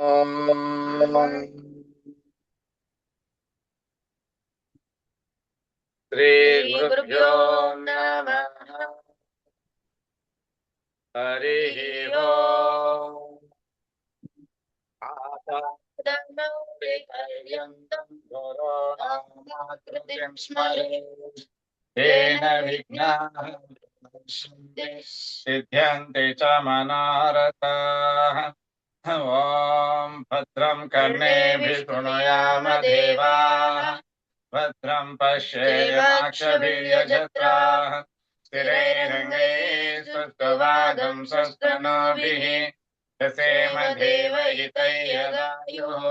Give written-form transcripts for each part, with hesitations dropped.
ॐ श्रीगुरुभ्यो नमः। हरिः ओम्। आपादमौलिपर्यन्तं गुरोर्नामाकृतिं स्मरेत् तेन विघ्नाः सिद्ध्यन्ति च मनोरथाः। ॐ भद्रं कर्णेभिः शृणुयाम देवाः भद्रं पश्येमाक्षभिर्यजत्राः स्थिरैरङ्गैः सुष्ठुवागं स्वस्तनूभिः दशेम देवहितैर्यदायुः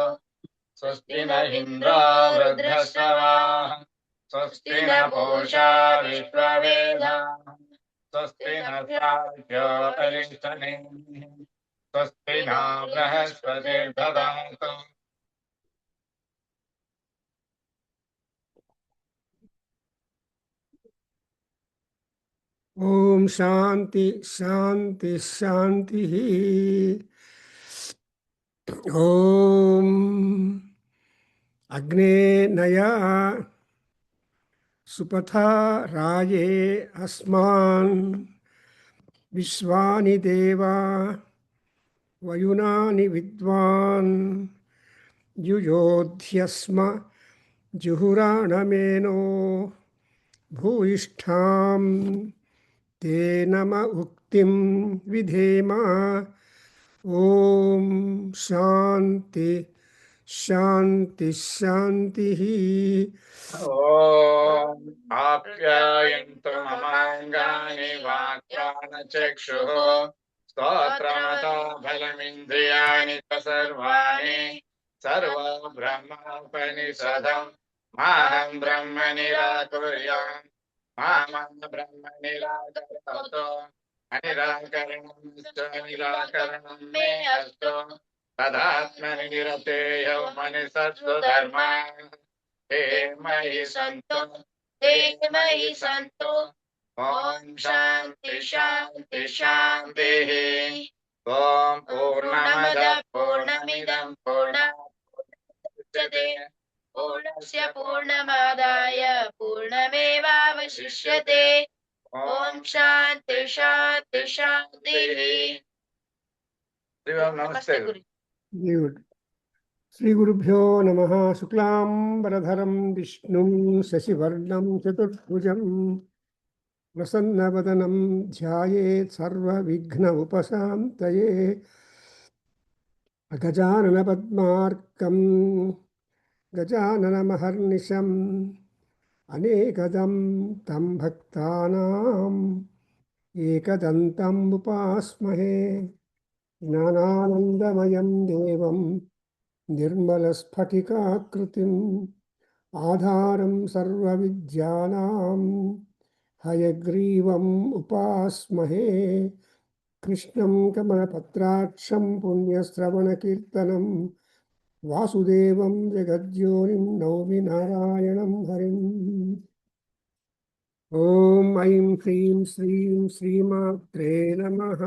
स्वस्ति न इन्द्रो वृद्धश्रवाः स्वस्ति न पूषा विश्ववेदाः स्वस्ति न साध्यो अरिष्टनेमिः स्वस्ति न बृहस्पतिर्दधातु। ओम शांति शांति शांति। ओम अग्ने नया सुपथा राये अस्मान् विश्वानि देवा वयुनानि विद्वान् युयोध्यस्म जुहुराणमेनो भूयिष्ठां ते नम उक्तिं विधेम। ओम शांति शांति शांति। ॐ आप्यायन्तु ममाङ्गानि वाक्प्राणचक्षुः स्तोत्रमतो बलमिन्द्रियाणि च सर्वाणि सर्वं ब्रह्मोपनिषदम् माहं ब्रह्म निराकुर्याम् मां ब्रह्म निराकरोतु अनिराकरणं निराकरणं मे अस्तु तदात्मनि निरतेयो मनिषत्सु धर्माः ते मयि सन्तु ॐ शान्ति शान्ति शान्तिः। ॐ पूर्णमद पूर्णमिदं पूर्णात् पूर्णस्य पूर्णमादाय पूर्णमेवावशिष्यते। ॐ शान्ति शान्ति शान्तिः। नमस्ते गुरु। श्री गुरुभ्यो नमः। शुक्लांबरधरं विष्णुं शशिवर्णं चतुर्भुजं प्रसन्नवदनं ध्यायेत् सर्वविघ्न उपशान्तये। गजाननपद्मार्कं गजाननमहर्निशम् अनेकदं तं भक्तानाम् एकदन्तम् उपास्महे। ज्ञानानन्दमयं देवं निर्मलस्फटिकाकृतिम् आधारं सर्वविद्यानां हयग्रीवम् उपास्महे। कृष्णं कमलपत्राक्षं पुण्यश्रवणकीर्तनं वासुदेवं जगद्योनिं नौमि नारायणं हरिम्। ॐ ऐं ह्रीं श्रीं श्रीमात्रे नमः।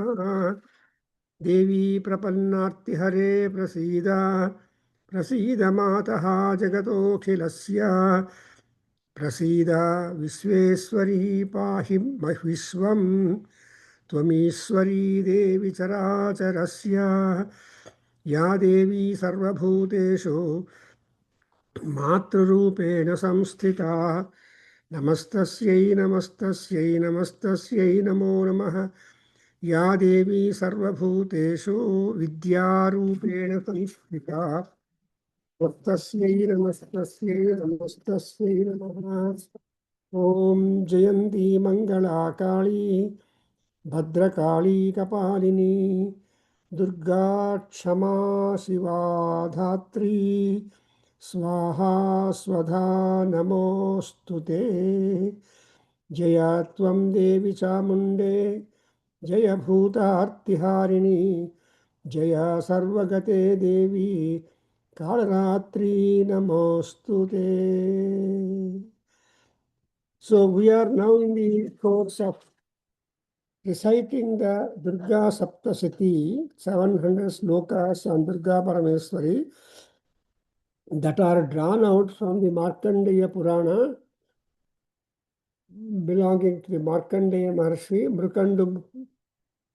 देवी प्रपन्नार्तिहरे प्रसीद प्रसीद मातः जगतोऽखिलस्य प्रसीद विश्वेश्वरी पाहि विश्वं त्वमीश्वरी देवी चराचरस्य या देवी सर्वभूतेषु मातृरूपेण संस्थिता नमस्तस्यै नमस्तस्यै नमस्तस्यै नमो नमः। या देवी सर्वभूतेषु विद्यारूपेण संस्थिता तस्यै नमस्तस्यै नमस्तस्यै नमः। ॐ जयन्ती मङ्गला काली भद्रकाली कपालिनी दुर्गा क्षमा शिवा धात्री स्वाहा स्वधा नमोऽस्तु ते। जय त्वं देवी चामुण्डे जय भूतार्तिहारिणी जय सर्वगते देवी कालरात्रि नमोऽस्तु ते. So we are now in the course of reciting the Durga Saptasati, 700 slokas on Durga Parameswari that are drawn out from the Markandeya Purana belonging to the Markandeya Maharshi, Mrukandu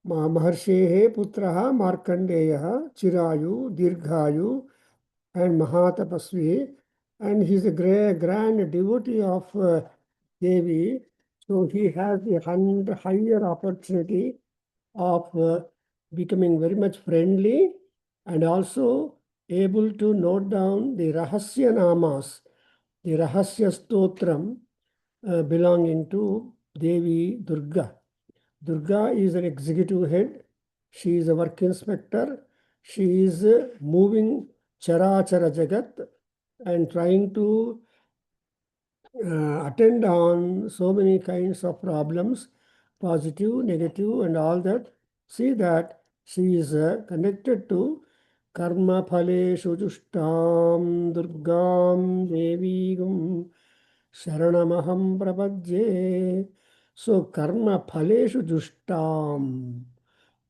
Maharshehe Putraha Markandeya, Chirayu, Dirghayu, and Mahatapasvi, and he's a grand devotee of Devi, so he has the higher opportunity of becoming very much friendly and also able to note down the Rahasya Namas, the Rahasya Stotram belonging to Devi Durga. Durga is an executive head. She is a work inspector. She is moving Charachara Jagat and trying to attend on so many kinds of problems, positive, negative, and all that. See that she is connected to Karma Phaleshu Jushtam Durgam Devigam Sharanamaham Prapadye. So Karma Phaleshu Jushtam.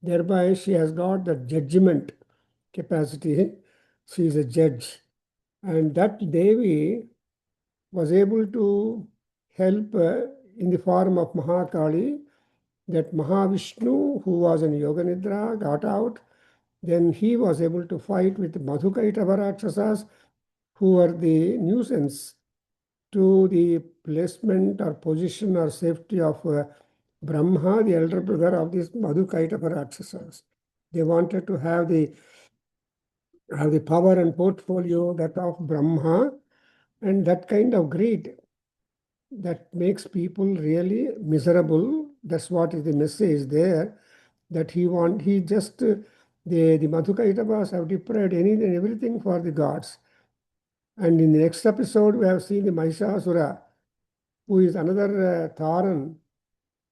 Thereby she has got the judgment capacity. She is a judge. And that Devi was able to help in the form of Mahakali, that Mahavishnu, who was in Yoga Nidra, got out. Then he was able to fight with Madhukaitava Rakshasas, who were the nuisance to the placement or position or safety of Brahma, the elder brother of these Madhukaitava Rakshasas. They wanted to have the power and portfolio that of Brahma, and that kind of greed that makes people really miserable. That's what is the message there, that he just, the Madhukaitavas have deprived anything and everything for the gods. And in the next episode, we have seen the Mahishasura, who is another Tharan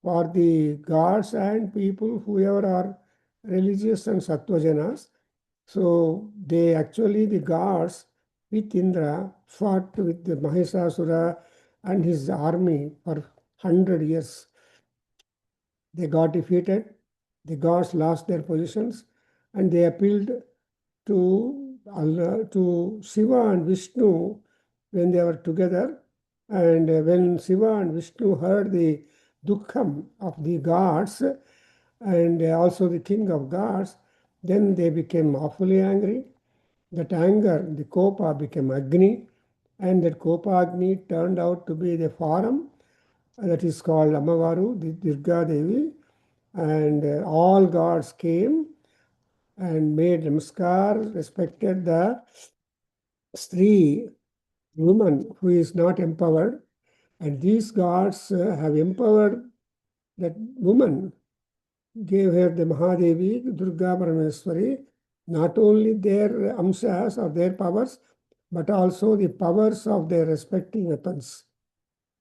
for the gods and people, whoever are religious and Sattvajanas. So they actually, the gods with Indra, fought with the Mahishasura and his army for 100 years. They got defeated. The gods lost their positions, and they appealed to Allah, to Shiva and Vishnu when they were together. And when Shiva and Vishnu heard the dukkham of the gods and also the king of gods, then they became awfully angry. That anger, the Kopa, became Agni, and that Kopa Agni turned out to be the forum that is called Amavaru, the Durga Devi, and all gods came and made namaskar, respected the Stree, woman who is not empowered, and these gods have empowered that woman, gave her the Mahadevi, Durga Parameswari, not only their amshas or their powers, but also the powers of their respective weapons.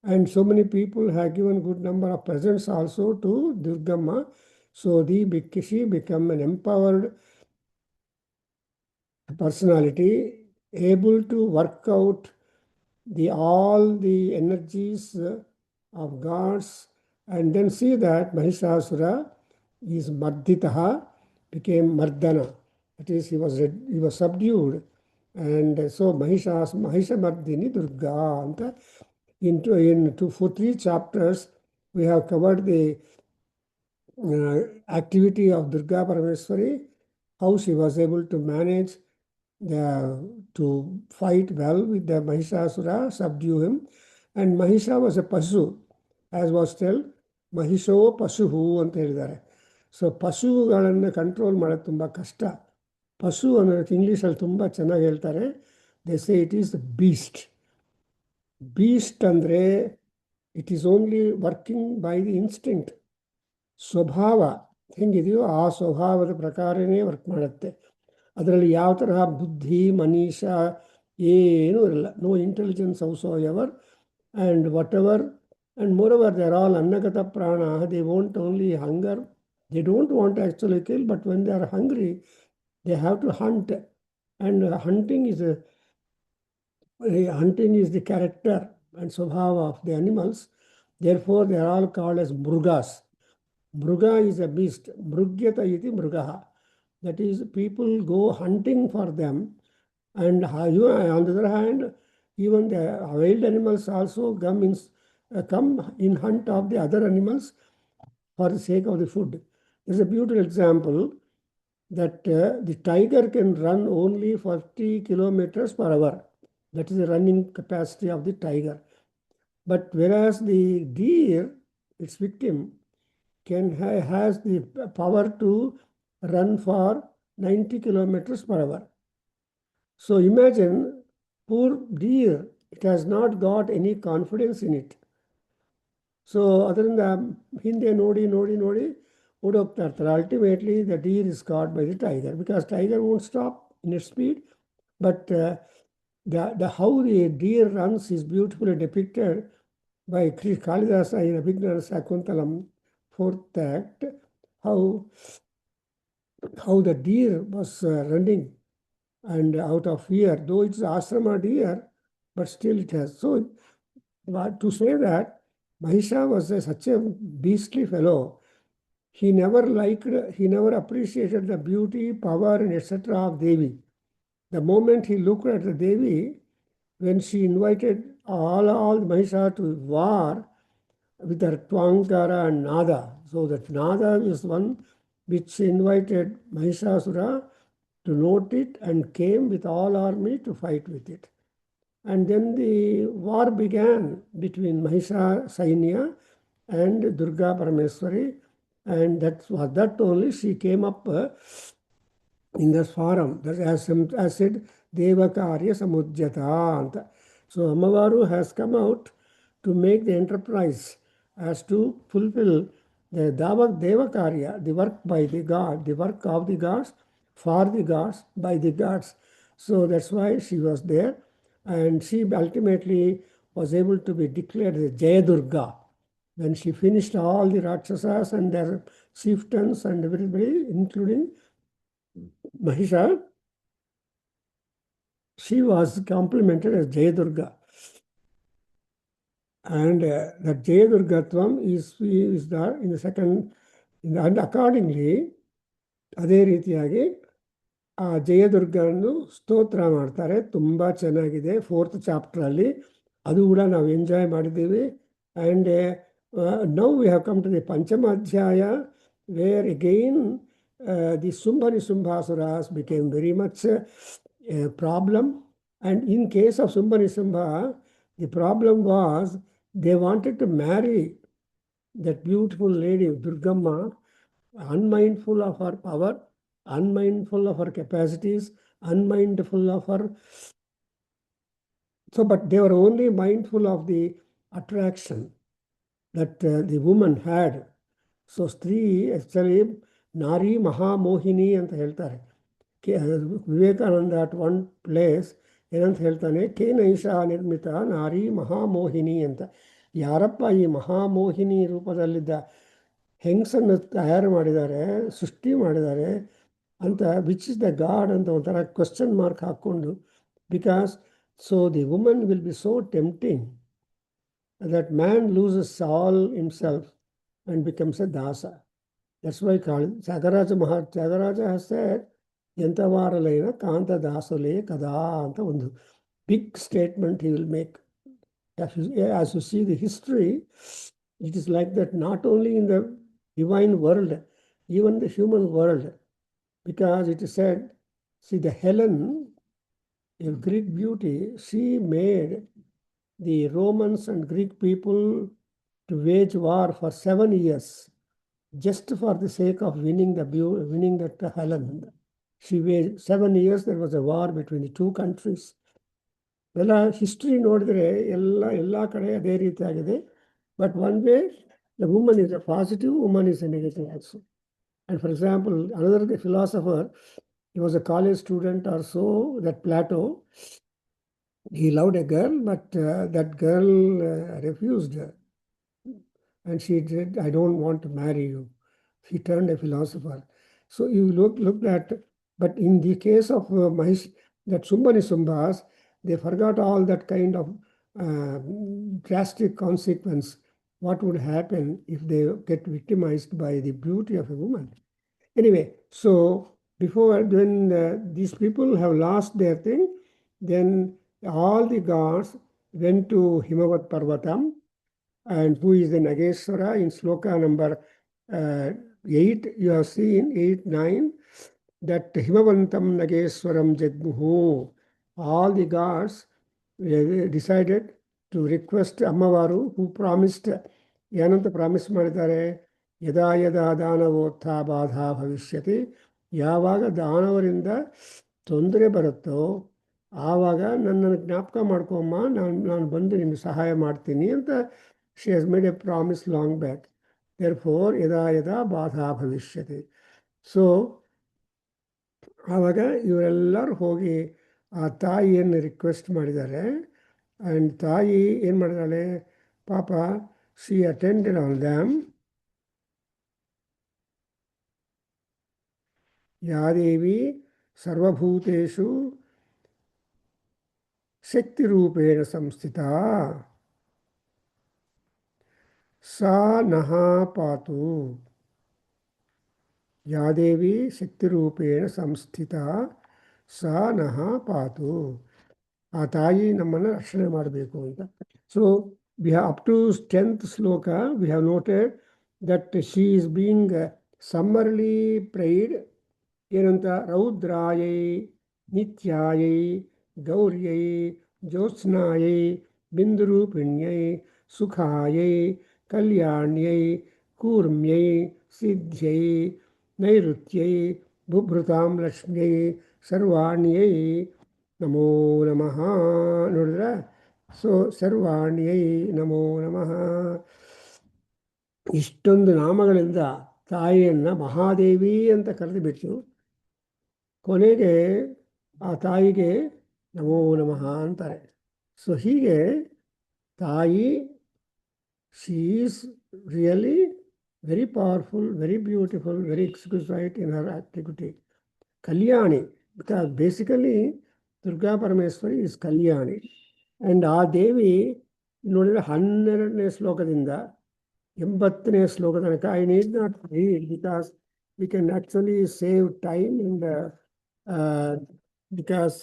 And so many people have given good number of presents also to Durgamma. So she became an empowered personality, able to work out all the energies of gods, and then see that Mahishasura is Marditaha, became Mardana. That is, he was subdued. And so Mahishamardini Durga. For 3 chapters, we have covered the activity of Durga Parameswari, how she was able to manage to fight well with the Mahishasura, subdue him. And Mahisha was a Pasu, as was told, Mahisho Pasuhu ಅಂತ ಹೇಳಿದ್ದಾರೆ. So ಪಶುಗಳನ್ನು control ಮಾಡೋದು ತುಂಬ ಕಷ್ಟ. ಪಶು ಅನ್ನೋದಕ್ಕೆ ಇಂಗ್ಲೀಷಲ್ಲಿ ತುಂಬ ಚೆನ್ನಾಗಿ ಹೇಳ್ತಾರೆ. They say it is beast. Beast ಅಂದರೆ it is only working by the instinct. ಸ್ವಭಾವ ಹೆಂಗಿದೆಯೋ ಆ ಸ್ವಭಾವದ ಪ್ರಕಾರನೇ ವರ್ಕ್ ಮಾಡುತ್ತೆ. ಅದರಲ್ಲಿ ಯಾವ ತರಹ ಬುದ್ಧಿ ಮನೀಷ ಏನೂ ಇರಲ್ಲ. No intelligence also ever. And what ever, and more ever they are all ಅನ್ನಗತ ಪ್ರಾಣ. They want only hunger. They don't want to actually kill, but when they are hungry, they have to hunt. And hunting is the character and swabhava of the animals. Therefore, they are all called as mrugas. Mruga is a beast. Mrugyata iti mrugaha. That is, people go hunting for them. And on the other hand, even the wild animals also come in hunt of the other animals for the sake of the food. There's a beautiful example that the tiger can run only 40 kilometers per hour. That is the running capacity of the tiger. But whereas the deer, its victim, has the power to run for 90 kilometers per hour. So imagine, poor deer, it has not got any confidence in it. So ಅದರಿಂದ ಹಿಂದೆ ನೋಡಿ ಓಡೋಗ್ತಾ ಇರ್ತಾರೆ. Ultimately, the deer is caught by the tiger because tiger won't stop in its speed. But how the deer runs is beautifully depicted by Kalidasa in Abhijnana Sakuntalam, 4th act, how the deer was running and out of fear, though it's ashrama deer, but still it has. So to say that Mahisha was such a beastly fellow, he never appreciated the beauty, power, and etc. of Devi. The moment he looked at the Devi, when she invited all Mahisha to war with her Twankara and Nada. So that Nada is one which invited Mahishasura to note it and came with all army to fight with it. And then the war began between Mahisha Sainya and Durga Parameswari, and that only she came up in this forum. That as said, Devakarya Samudjata. So Amavaru has come out to make the enterprise as to fulfill the Devakarya, the work by the God, the work of the gods, for the gods, by the gods. So that's why she was there. And she ultimately was able to be declared the Jayadurga. When she finished all the Rakshasas and their chieftains and everybody, including Mahisha, she was complimented as Jayadurga. And that Jayadurgatvam is there in the second, and accordingly, ಅದೇ ರೀತಿಯಾಗಿ ಆ ಜಯದುರ್ಗನ್ನು ಸ್ತೋತ್ರ ಮಾಡ್ತಾರೆ. ತುಂಬ ಚೆನ್ನಾಗಿದೆ 4th ಚಾಪ್ಟ್ರಲ್ಲಿ. ಅದು ಕೂಡ ನಾವು ಎಂಜಾಯ್ ಮಾಡಿದ್ದೀವಿ. And now we have come to the ಪಂಚಮಾಧ್ಯಾಯ, where again the Sumbha became very much a problem. And in case of Sumbha, the problem was they wanted to marry that beautiful lady, Durgamma, unmindful of her power, unmindful of her capacities, unmindful of her. So, but they were only mindful of the attraction that the woman had. So, Stri actually Nari Mahamohini ಅಂತ ಹೇಳ್ತಾರೆ. Vivekananda at one place ಏನಂತ ಹೇಳ್ತಾನೆ, ಕೇನೈಷಾ ನಿರ್ಮಿತ ನಾರಿ ಮಹಾಮೋಹಿನಿ ಅಂತ. ಯಾರಪ್ಪ ಈ ಮಹಾಮೋಹಿನಿ ರೂಪದಲ್ಲಿದ್ದ ಹೆಂಗಸನ್ನು ತಯಾರು ಮಾಡಿದ್ದಾರೆ, ಸೃಷ್ಟಿ ಮಾಡಿದ್ದಾರೆ ಅಂತ, ವಿಚ್ ಇಸ್ ದ ಗಾಡ್ ಅಂತ ಒಂಥರ ಕ್ವಶನ್ ಮಾರ್ಕ್ ಹಾಕ್ಕೊಂಡು. Because so the woman will be so tempting that man loses all himself and becomes a dasa. That's why Tyagaraja has said, Yantavaralayna Kanta Dasale Kada anta ಒಂದು big statement he will make. As you see the history, it is like that not only in the divine world, even the human world. Because it is said, see the Helen, a Greek beauty, she made the Romans and Greek people to wage war for 7 years, just for the sake of winning that Helen. She waged 7 years. There was a war between the two countries. ಎಲ್ಲ history ನೋಡಿದ್ರೆ ಎಲ್ಲ ಕಡೆ ಅದೇ ರೀತಿ ಆಗಿದೆ. But one way the woman is a positive, woman is a negative also. And for example, another philosopher, he was a college student or so, that Plato, he loved a girl, but that girl refused her. And she said, I don't want to marry you. He turned a philosopher. So you look at, but in the case of Mahish, that Sumbhas, they forgot all that kind of drastic consequence. what would happen if they get victimized by the beauty of a woman. Anyway, so before, when these people have lost their thing, then all the gods went to Himavat Parvatam, and who is the Nageswara in sloka number 8, you have seen 8, 9, that Himavantam Nageswaram Jagmuhu. All the gods decided to request Ammavaru, who promised, ಏನಂತ promise ಮಾಡಿದ್ದಾರೆ, ಯದಾ ಯದಾ ದಾನವೋತ್ಥ ಬಾಧಾ ಭವಿಷ್ಯತಿ, ಯಾವಾಗ ದಾನವರಿಂದ ತೊಂದರೆ ಬರುತ್ತೋ ಆವಾಗ ನನ್ನನ್ನು ಜ್ಞಾಪಕ ಮಾಡ್ಕೊಮ್ಮ, ನಾನು ಬಂದು ನಿಮ್ಗೆ ಸಹಾಯ ಮಾಡ್ತೀನಿ ಅಂತ she has made a promise long back. Therefore ಯದಾ ಯದಾ ಬಾಧಾ ಭವಿಷ್ಯತಿ. ಸೊ ಆವಾಗ ಇವರೆಲ್ಲರೂ ಹೋಗಿ ಆ ತಾಯಿಯನ್ನು ರಿಕ್ವೆಸ್ಟ್ ಮಾಡಿದ್ದಾರೆ. ಆ್ಯಂಡ್ ತಾಯಿ ಏನು ಮಾಡಿದಾಳೆ ಪಾಪ, ಶಿ ಅಟೆಂಡೆಡ್ ಆನ್ ದ್ಯಾಮ್. ಯಾದೇವಿ ಸರ್ವಭೂತೇಷು ಶಕ್ತಿರೂಪೇಣ ಸಂಸ್ಥಿತ ಸಾ ನಃ ಪಾತು. ಯಾದೇವಿ ಶಕ್ತಿರೂಪೇಣ ಸಂಸ್ಥಿತ ಸಾ ನಃ ಪಾತು. ಆ ತಾಯಿ ನಮ್ಮನ್ನು ರಕ್ಷಣೆ ಮಾಡಬೇಕು ಅಂತ. So we have up to 10th sloka, we have noted that she is being summarily prayed. ಏನಂತ, ರೌದ್ರಾಯೈ ನಿತ್ಯಾಯೈ ಗೌರ್ಯೈ ಜ್ಯೋತ್ಸ್ನಾಯೈ ಬಿಂದುರೂಪಿಣ್ಯೈ ಸುಖಾಯೈ ಕಲ್ಯಾಣ್ಯೈ ಕೂರ್ಮ್ಯೈ ಸಿದ್ಧ್ಯೈ ನೈಋತ್ಯೈ ಬುಭೃತಾಂ ಲಕ್ಷ್ಮ್ಯೈ ಸರ್ವಾಣ್ಯೈ ನಮೋ ನಮಃ. ನೋಡಿದ್ರೆ, ಸೊ ಸರ್ವಾಣ್ಯೈ ನಮೋ ನಮಃ. ಇಷ್ಟೊಂದು ನಾಮಗಳಿಂದ ತಾಯಿಯನ್ನು ಮಹಾದೇವಿ ಅಂತ ಕರೆದುಬಿಟ್ಟು ಕೊನೆಗೆ ಆ ತಾಯಿಗೆ ನಮೋ ನಮಃ ಅಂತಾರೆ. ಸೊ ಹೀಗೆ ತಾಯಿ, she is really very powerful, very beautiful, very exquisite in her activity. Kalyani, because basically Durga Parameshwari is Kalyani. And ಆ ದೇವಿ ನೋಡಿದರೆ 12ನೇ ಶ್ಲೋಕದಿಂದ 80ನೇ ಶ್ಲೋಕ ತನಕ, I need not read because we can actually save time in the because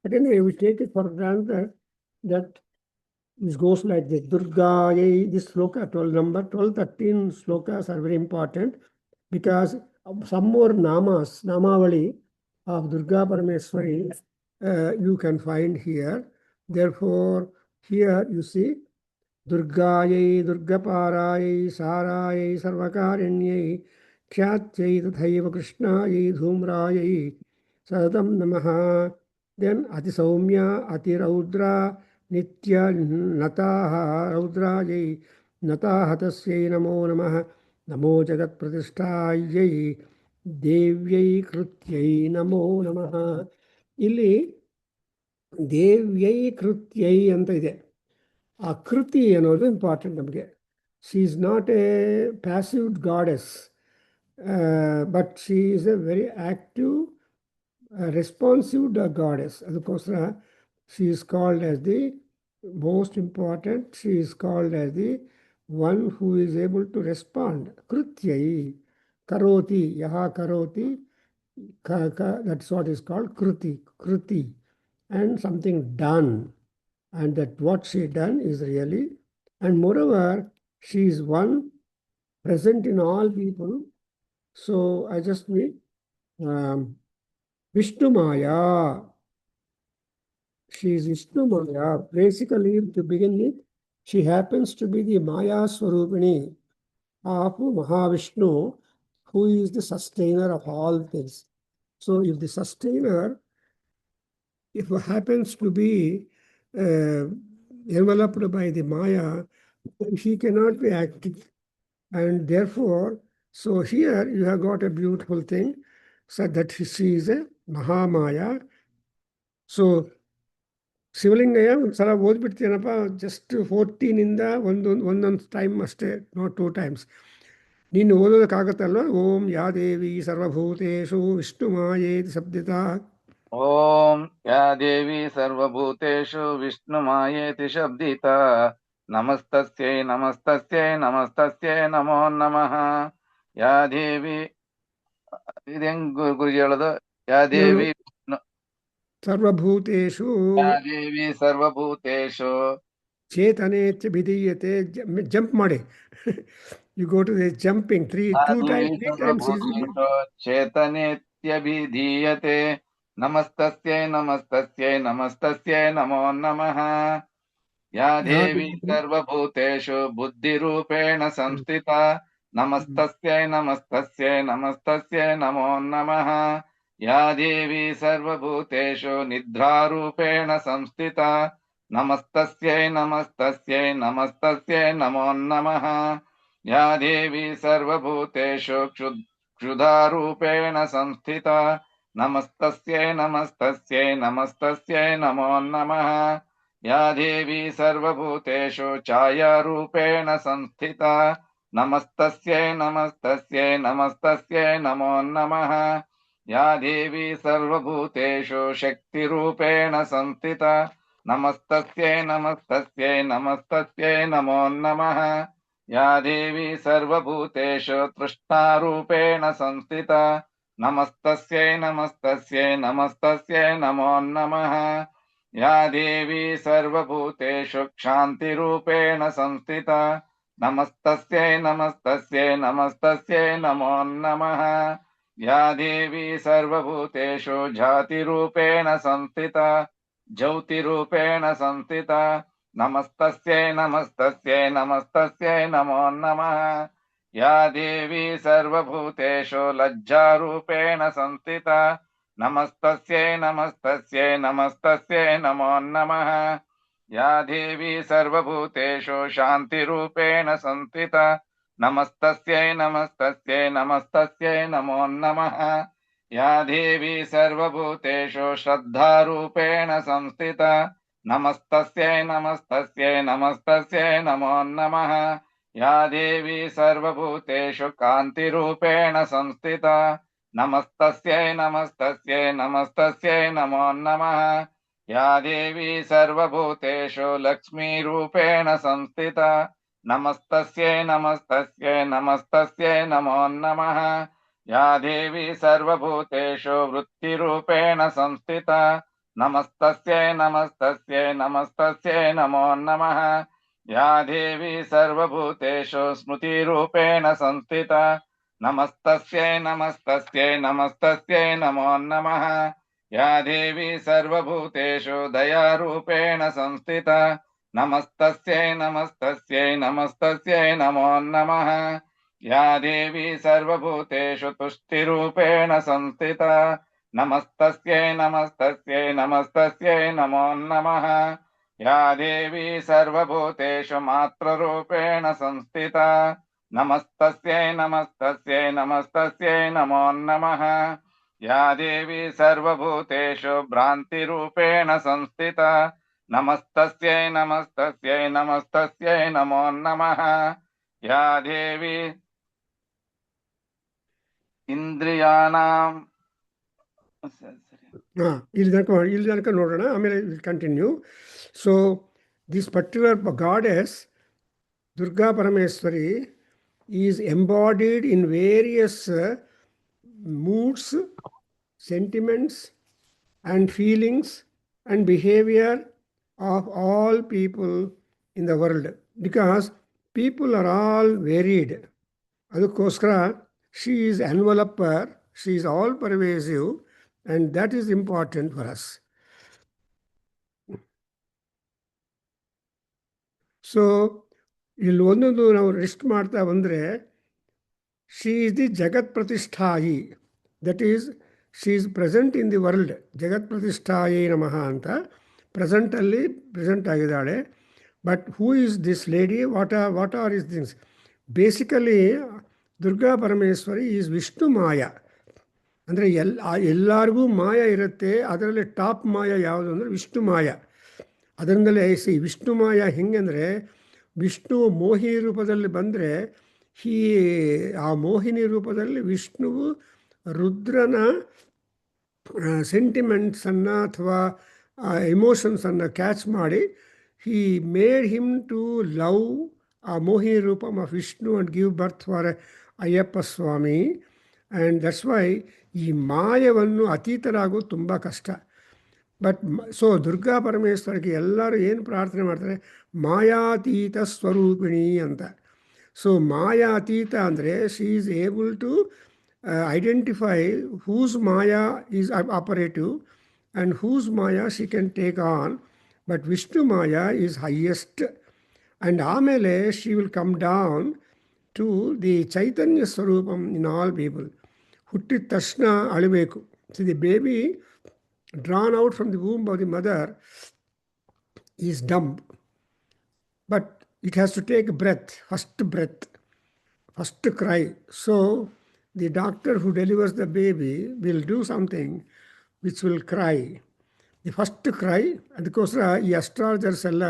but anyway, we take it for granted that this goes like this. Durgayai, this sloka 12, number 12, 13 slokas are very important because some more namas, namavali of Durga Parameswari you can find here. Therefore, here you see Durgayai, Durgaparayai, Sarayai, Sarvakarinyai, Khyatjai, Tathaiva Krishnayai, Dhumrayai, Sadam Namaha. Then Ati Saumya, Ati Raudra, Nitya Nataha, Raudrayai, Nataha Tasyai Namo Namaha, Namo Jagat Pratishtayai, Devyai Krutyai Namo Namaha. ಇಲ್ಲಿ ದೇವ್ಯೈ ಕೃತ್ಯೈ ಅಂತ ಇದೆ. ಆ ಕೃತಿ ಅನ್ನೋದು important ನಮಗೆ. She is not A passive goddess, but she is A very active responsive goddess. ಅದಕ್ಕೋಸ್ಕರ she is called as the most important, she is called as the one who is able to respond. Krutyai, karoti, yaha karoti, that's what is called kruti, and something done, and that what she done is really, and moreover she is one present in all people. So I just mean Vishnu Maya. She is Vishnu Maya. Basically, to begin with, she happens to be the Maya Swarupini of Mahavishnu, who is the sustainer of all things. So if the sustainer, if happens to be enveloped by the Maya, she cannot be active. And therefore, so here you have got a beautiful thing, so that she is a Mahamaya. So Shivalingaiah ಒಂದ್ಸಲ ಓದ್ಬಿಡ್ತೀನಪ್ಪ, just 14ಇಂದ ಒಂದೊಂದು time ಅಷ್ಟೇ, not 2 times. ನೀನು ಓದೋದಕ್ಕಾಗತ್ತಲ್ವ? ಓಂ ಯಾ ದೇವಿ ಸರ್ವಭೂತೇಷು ವಿಷ್ಣು ಮಾಯೇತಿ ಶಬ್ದಿತ. ಓಂ ಯಾ ದೇವಿ ಸರ್ವಭೂತೇಷು ವಿಷ್ಣು ಮಾಯೇತಿ ಶಬ್ದಿತ ನಮಸ್ತಸ್ಯೈ ನಮಸ್ತಸ್ಯೈ ನಮಸ್ತಸ್ಯೈ ನಮೋ ನಮಃ. ಯಾ ದೇವಿ ಇದು ಹೆಂಗ್ ಗುರುಜಿ ಹೇಳೋದು? ಯಾ ದೇವಿ ಸರ್ವಭೂತೇಷು ಯಾ ದೇವಿ ಸರ್ವಭೂತೇಷು ಚೇತನೇತ್ಯ ವಿಧೀಯತೆ. ಜಂಪ್ ಮಾಡಿ. You go to the jumping three ಯಾ ಟೂ ದೇವಿ ಟೈಮ್ಸ್ 3 times easily. ಸರ್ವಭೂತೇಷು ಚೇತನೇತ್ಯಭಿಧೀಯತೆ. ನಮಸ್ತಸ್ಯೈ ನಮಸ್ತಸ್ಯೈ ನಮಸ್ತಸ್ಯೈ ನಮೋ ನಮಃ. ಯಾ ದೇವಿ ಸರ್ವಭೂತೇಷು ಬುದ್ಧಿರೂಪೇಣ ಸಂಸ್ಥಿತಾ. ನಮಸ್ತಸ್ಯೈ ನಮಸ್ತಸ್ಯೈ ನಮಸ್ತಸ್ಯೈ ನಮೋ ನಮಃ. ಯಾ ದೇವಿ ಸರ್ವಭೂತೇಷು ನಿದ್ರಾರೂಪೇಣ ಸಂಸ್ಥಿತಾ. ನಮಸ್ತಸ್ಯೈ ನಮಸ್ತಸ್ಯೈ ನಮಸ್ತಸ್ಯೈ ನಮೋ ನಮಃ. ಯಾ ದೇವಿ ಸರ್ವಭೂತೇಷು ಕ್ಷುಧಾರೂಪೇಣ ಸಂಸ್ಥಿತಾ. ನಮಸ್ತಸ್ಯೈ ನಮಸ್ತಸ್ಯೈ ನಮಸ್ತಸ್ಯೈ ನಮೋ ನಮಃ. ಯಾ ದೇವಿ ಸರ್ವಭೂತೇಷು ಛಾಯಾರೂಪೇಣ ಸಂಸ್ಥಿತಾ. ನಮಸ್ತಸ್ಯೈ ನಮಸ್ತಸ್ಯೈ ನಮಸ್ತಸ್ಯೈ ನಮೋ ನಮಃ. ಯಾ ದೇವಿ ಸರ್ವಭೂತೇಷು ಶಕ್ತಿರೂಪೇಣ ಸಂಸ್ಥಿತಾ. ನಮಸ್ತಸ್ಯೈ ನಮಸ್ತಸ್ಯೈ ನಮಸ್ತಸ್ಯೈ ನಮೋ ನಮಃ. ಯಾ ದೇವಿ ಸರ್ವಭೂತೇಷು ತೃಷ್ಣಾರೂಪೇಣ ಸಂಸ್ಥಿತಾ. ನಮಸ್ತಸ್ಯೈ ನಮಸ್ತಸ್ಯೈ ನಮಸ್ತಸ್ಯೈ ನಮೋ ನಮಃ. ಯಾ ದೇವಿ ಸರ್ವಭೂತೇಷು ಕ್ಷಾಂತಿರೂಪೇಣ ಸಂಸ್ಥಿತಾ. ನಮಸ್ತಸ್ಯೈ ನಮಸ್ತಸ್ಯೈ ನಮಸ್ತಸ್ಯೈ ನಮೋ ನಮಃ. ಯಾ ದೇವಿ ಸರ್ವಭೂತೇಷು ಜಾತಿರೂಪೇಣ ಸಂಸ್ಥಿತಾ. ಜ್ಯೋತಿರೂಪೇಣ ಸಂಸ್ಥಿತಾ. ನಮಸ್ತಸ್ಯೈ ನಮಸ್ತಸ್ಯೈ ನಮಸ್ತಸ್ಯೈ ನಮೋ ನಮಃ. ಯಾ ದೇವಿ ಸರ್ವಭೂತೇಷು ಲಜ್ಜಾರೂಪೇಣ ಸಂಸ್ಥಿತಾ. ನಮಸ್ತಸ್ಯೈ ನಮಸ್ತಸ್ಯೈ ನಮಸ್ತಸ್ಯೈ ನಮೋ ನಮಃ. ಯಾ ದೇವಿ ಸರ್ವಭೂತೇಷು ಶಾಂತಿರೂಪೇಣ ಸಂಸ್ಥಿತಾ. ನಮಸ್ತಸ್ಯೈ ನಮಸ್ತಸ್ಯೈ ನಮಸ್ತಸ್ಯೈ ನಮೋ ನಮಃ. ಯಾ ದೇವಿ ಸರ್ವಭೂತೇಷು ಶ್ರದ್ಧಾರೂಪೇಣ ಸಂಸ್ಥಿತಾ. ನಮಸ್ತಸ್ಯೈ ನಮಸ್ತಸ್ಯೈ ನಮಸ್ತಸ್ಯೈ ನಮೋ ನಮಃ. ಯಾ ದೇವಿ ಸರ್ವಭೂತೇಷು ಕಾಂತಿರೂಪೇಣ ಸಂಸ್ಥಿತಾ. ನಮಸ್ತಸ್ಯೈ ನಮಸ್ತಸ್ಯೈ ನಮಸ್ತಸ್ಯೈ ನಮೋ ನಮಃ. ಯಾ ದೇವಿ ಸರ್ವಭೂತೇಷು ಲಕ್ಷ್ಮೀರೂಪೇಣ ಸಂಸ್ಥಿತಾ. ನಮಸ್ತಸ್ಯೈ ನಮಸ್ತಸ್ಯೈ ನಮಸ್ತಸ್ಯೈ ನಮೋ ನಮಃ. ಯಾ ದೇವಿ ಸರ್ವಭೂತೇಷು ವೃತ್ತಿರೂಪೇಣ ಸಂಸ್ಥಿತಾ. ನಮಸ್ತಸ್ಯೈ ನಮಸ್ತಸ್ಯೈ ನಮಸ್ತಸ್ಯೈ ನಮೋ ನಮಃ. ಯಾ ದೇವಿ ಸರ್ವಭೂತೇಷು ಸ್ಮೃತಿರೂಪೇಣ ಸಂಸ್ಥಿತಾ. ನಮಸ್ತಸ್ಯೈ ನಮಸ್ತಸ್ಯೈ ನಮಸ್ತಸ್ಯೈ ನಮೋ ನಮಃ. ಯಾ ದೇವಿ ಸರ್ವಭೂತೇಷು ದಯಾರೂಪೇಣ ಸಂಸ್ಥಿತಾ. ನಮಸ್ತಸ್ಯೈ ನಮಸ್ತಸ್ಯೈ ನಮಸ್ತಸ್ಯೈ ನಮೋ ನಮಃ. ಯಾ ದೇವಿ ಸರ್ವಭೂತೇಷು ತುಷ್ಟಿರೂಪೇಣ ಸಂಸ್ಥಿತಾ. ನಮಸ್ತಸ್ಯೈ ನಮಸ್ತಸ್ಯೈ ನಮಸ್ತಸ್ಯೈ ನಮೋ ನಮಃ. ಯಾ ದೇವಿ ಸರ್ವಭೂತೇಷು ಮಾತೃರೂಪೇಣ ಸಂಸ್ಥಿತಾ. ನಮಸ್ತಸ್ಯೈ ನಮಸ್ತಸ್ಯೈ ನಮಸ್ತಸ್ಯೈ ನಮೋ ನಮಃ. ಯಾ ದೇವಿ ಸರ್ವಭೂತೇಷು ಭ್ರಾಂತಿರೂಪೇಣ ಸಂಸ್ಥಿತಾ. ನಮಸ್ತಸ್ಯೈ ನಮಸ್ತಸ್ಯೈ ನಮಸ್ತಸ್ಯೈ ನಮೋ ನಮಃ. ಯಾ ದೇವಿ ಇಂದ್ರಿಯಾಣಾಂ ಇಲ್ಲಿ ತನಕ ನೋಡೋಣ, ಆಮೇಲೆ continue. So this particular goddess Durga Parameswari is embodied in various moods, sentiments, and feelings and behavior of all people in the world, because people are all varied. Adukoskara, she is enveloper, she is all pervasive, and that is important for us. So ಇಲ್ಲಿ ಒಂದೊಂದು ನಾವು list ಮಾಡ್ತಾ ಬಂದರೆ, she is the ಜಗತ್ ಪ್ರತಿಷ್ಠಾಯಿ, that is she is present in the world. ಜಗತ್ ಪ್ರತಿಷ್ಠಾಯಿ ನಮಃ ಅಂತ ಪ್ರೆಸೆಂಟಲ್ಲಿ ಪ್ರೆಸೆಂಟ್ ಆಗಿದ್ದಾಳೆ. But who is this lady, what are his things? Basically Durga Parameshwari is Vishnu Maya. ಅಂದರೆ ಎಲ್ಲರಿಗೂ ಮಾಯ ಇರುತ್ತೆ. ಅದರಲ್ಲಿ ಟಾಪ್ ಮಾಯ ಯಾವುದು ಅಂದರೆ ವಿಷ್ಣು ಮಾಯ. ಅದರಿಂದಲೇ ವಿಷ್ಣು ಮಾಯ ಹೆಂಗೆಂದರೆ, ವಿಷ್ಣು ಮೋಹಿನಿ ರೂಪದಲ್ಲಿ ಬಂದರೆ ಆ ಮೋಹಿನಿ ರೂಪದಲ್ಲಿ ವಿಷ್ಣುವು ರುದ್ರನ ಸೆಂಟಿಮೆಂಟ್ಸನ್ನು ಅಥವಾ ಎಮೋಷನ್ಸನ್ನು ಕ್ಯಾಚ್ ಮಾಡಿ he made him to love a Mohini Rupam of Vishnu and give birth for Ayyappa Swami. And that's why ಈ ಮಾಯವನ್ನು ಅತೀತರಾಗೋದು ತುಂಬ ಕಷ್ಟ. ಬಟ್ ಸೊ ದುರ್ಗಾ ಪರಮೇಶ್ವರಿಗೆ ಎಲ್ಲರೂ ಏನು ಪ್ರಾರ್ಥನೆ ಮಾಡ್ತಾರೆ, ಮಾಯಾತೀತ ಸ್ವರೂಪಿಣಿ ಅಂತ. ಸೊ ಮಾಯಾತೀತ ಅಂದರೆ she is able to identify whose maya is operative and whose maya she can take on, but Vishnu maya is highest. And amele she will come down to the Chaitanya Swarupam in all people. Huttid tashna alibeku. See, the baby drawn out from the womb of the mother is dumb, but it has to take a breath, first cry. So the doctor who delivers the baby will do something which will cry. The first cry, ಅದಕ್ಕೋಸ್ಕರ ಈ astrologers ಎಲ್ಲ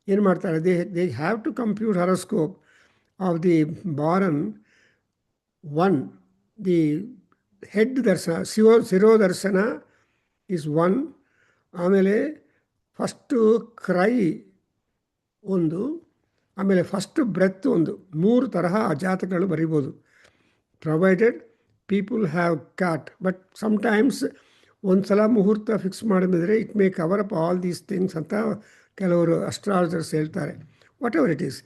ಏನು ಮಾಡ್ತಾರೆ, they have to compute horoscope of the born one. The head darshana, shirodarshana is one. ಆಮೇಲೆ first cry ಒಂದು, ಆಮೇಲೆ first breath ಒಂದು. 3 ತರಹ ಆ ಜಾತಕಗಳು ಬರಿಬೋದು, provided people have caught. But sometimes ಒಂದು ಸಲ ಮುಹೂರ್ತ ಫಿಕ್ಸ್ ಮಾಡಿದ್ರೆ it may cover up all these things ಅಂತ ಕೆಲವರು ಅಸ್ಟ್ರಾಲಜರ್ಸ್ ಹೇಳ್ತಾರೆ. Whatever it is.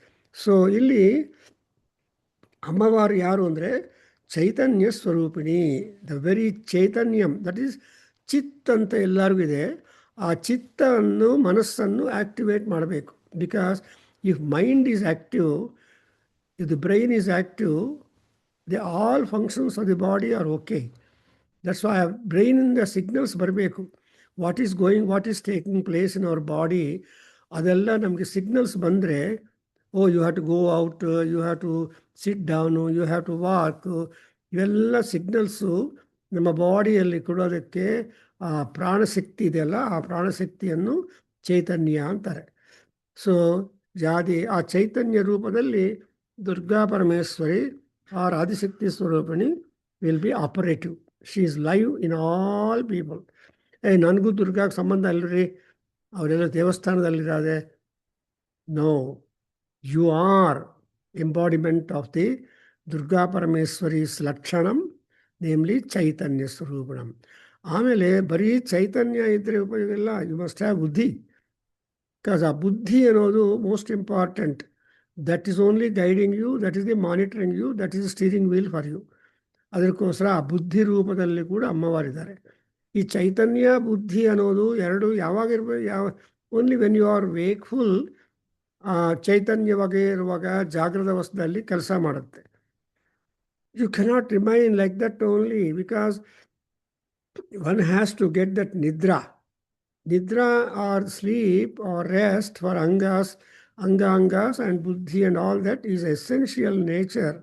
So ಇಲ್ಲಿ ಅಮ್ಮವಾರು ಯಾರು ಅಂದರೆ ಚೈತನ್ಯ ಸ್ವರೂಪಿಣಿ, ದ ವೆರಿ ಚೈತನ್ಯಂ, ದಟ್ ಈಸ್ ಚಿತ್ ಅಂತ ಎಲ್ಲರಿಗೂ ಇದೆ. ಆ ಚಿತ್ತವನ್ನು, ಮನಸ್ಸನ್ನು ಆ್ಯಕ್ಟಿವೇಟ್ ಮಾಡಬೇಕು. Because if mind is active, if the brain is active, the all functions of the body are okay. That's why ಬ್ರೈನಿಂದ ಸಿಗ್ನಲ್ಸ್ ಬರಬೇಕು. What is going, what is taking place in our body, ಅದೆಲ್ಲ ನಮಗೆ signals ಬಂದರೆ, oh you have to go out, you have to sit down, you have to walk, ಇವೆಲ್ಲ signals ನಮ್ಮ ಬಾಡಿಯಲ್ಲಿ ಕೊಡೋದಕ್ಕೆ ಆ ಪ್ರಾಣಶಕ್ತಿ ಇದೆಯಲ್ಲ, ಆ ಪ್ರಾಣಶಕ್ತಿಯನ್ನು ಚೈತನ್ಯ ಅಂತಾರೆ. ಸೊ ಆ ಚೈತನ್ಯ ರೂಪದಲ್ಲಿ ದುರ್ಗಾ ಪರಮೇಶ್ವರಿ ಆರ್ ಆದಿಶಕ್ತಿ ಸ್ವರೂಪಿಣಿ will be operative. She is live in all people. ನನಗೂ ದುರ್ಗಾಗೆ ಸಂಬಂಧ ಅಲ್ಲರಿ, ಅವರೆಲ್ಲ ದೇವಸ್ಥಾನದಲ್ಲಿರೋದೆ. No, you are embodiment of the Durga Parameshwari's ಲಕ್ಷಣಂ, ನೇಮ್ಲಿ ಚೈತನ್ಯ ಸ್ವರೂಪಣಂ. ಆಮೇಲೆ ಬರೀ ಚೈತನ್ಯ ಇದ್ದರೆ ಉಪಯೋಗ ಇಲ್ಲ, ಯು ಮಸ್ಟ್ ಹ್ಯಾವ್ ಬುದ್ಧಿ. ಬಿಕಾಸ್ ಆ ಬುದ್ಧಿ ಅನ್ನೋದು most important. That is only guiding you, that is the monitoring you, that is steering wheel for you. ಅದಕ್ಕೋಸ್ಕರ ಆ ಬುದ್ಧಿ ರೂಪದಲ್ಲಿ ಕೂಡ ಅಮ್ಮವಾರಿದ್ದಾರೆ. ಈ ಚೈತನ್ಯ ಬುದ್ಧಿ ಅನ್ನೋದು ಎರಡು ಯಾವಾಗಿರ್ಬೇಕು, only when you are wakeful, ಚೈತನ್ಯವಾಗಿ ಇರುವಾಗ ಜಾಗೃತ ಅವಸ್ಥೆಯಲ್ಲಿ ಕೆಲಸ ಮಾಡುತ್ತೆ. You cannot remain like that only, because one has to get that ನಿದ್ರಾ. ನಿದ್ರಾ or sleep or rest for ಅಂಗಾಸ್ and buddhi and all that is essential nature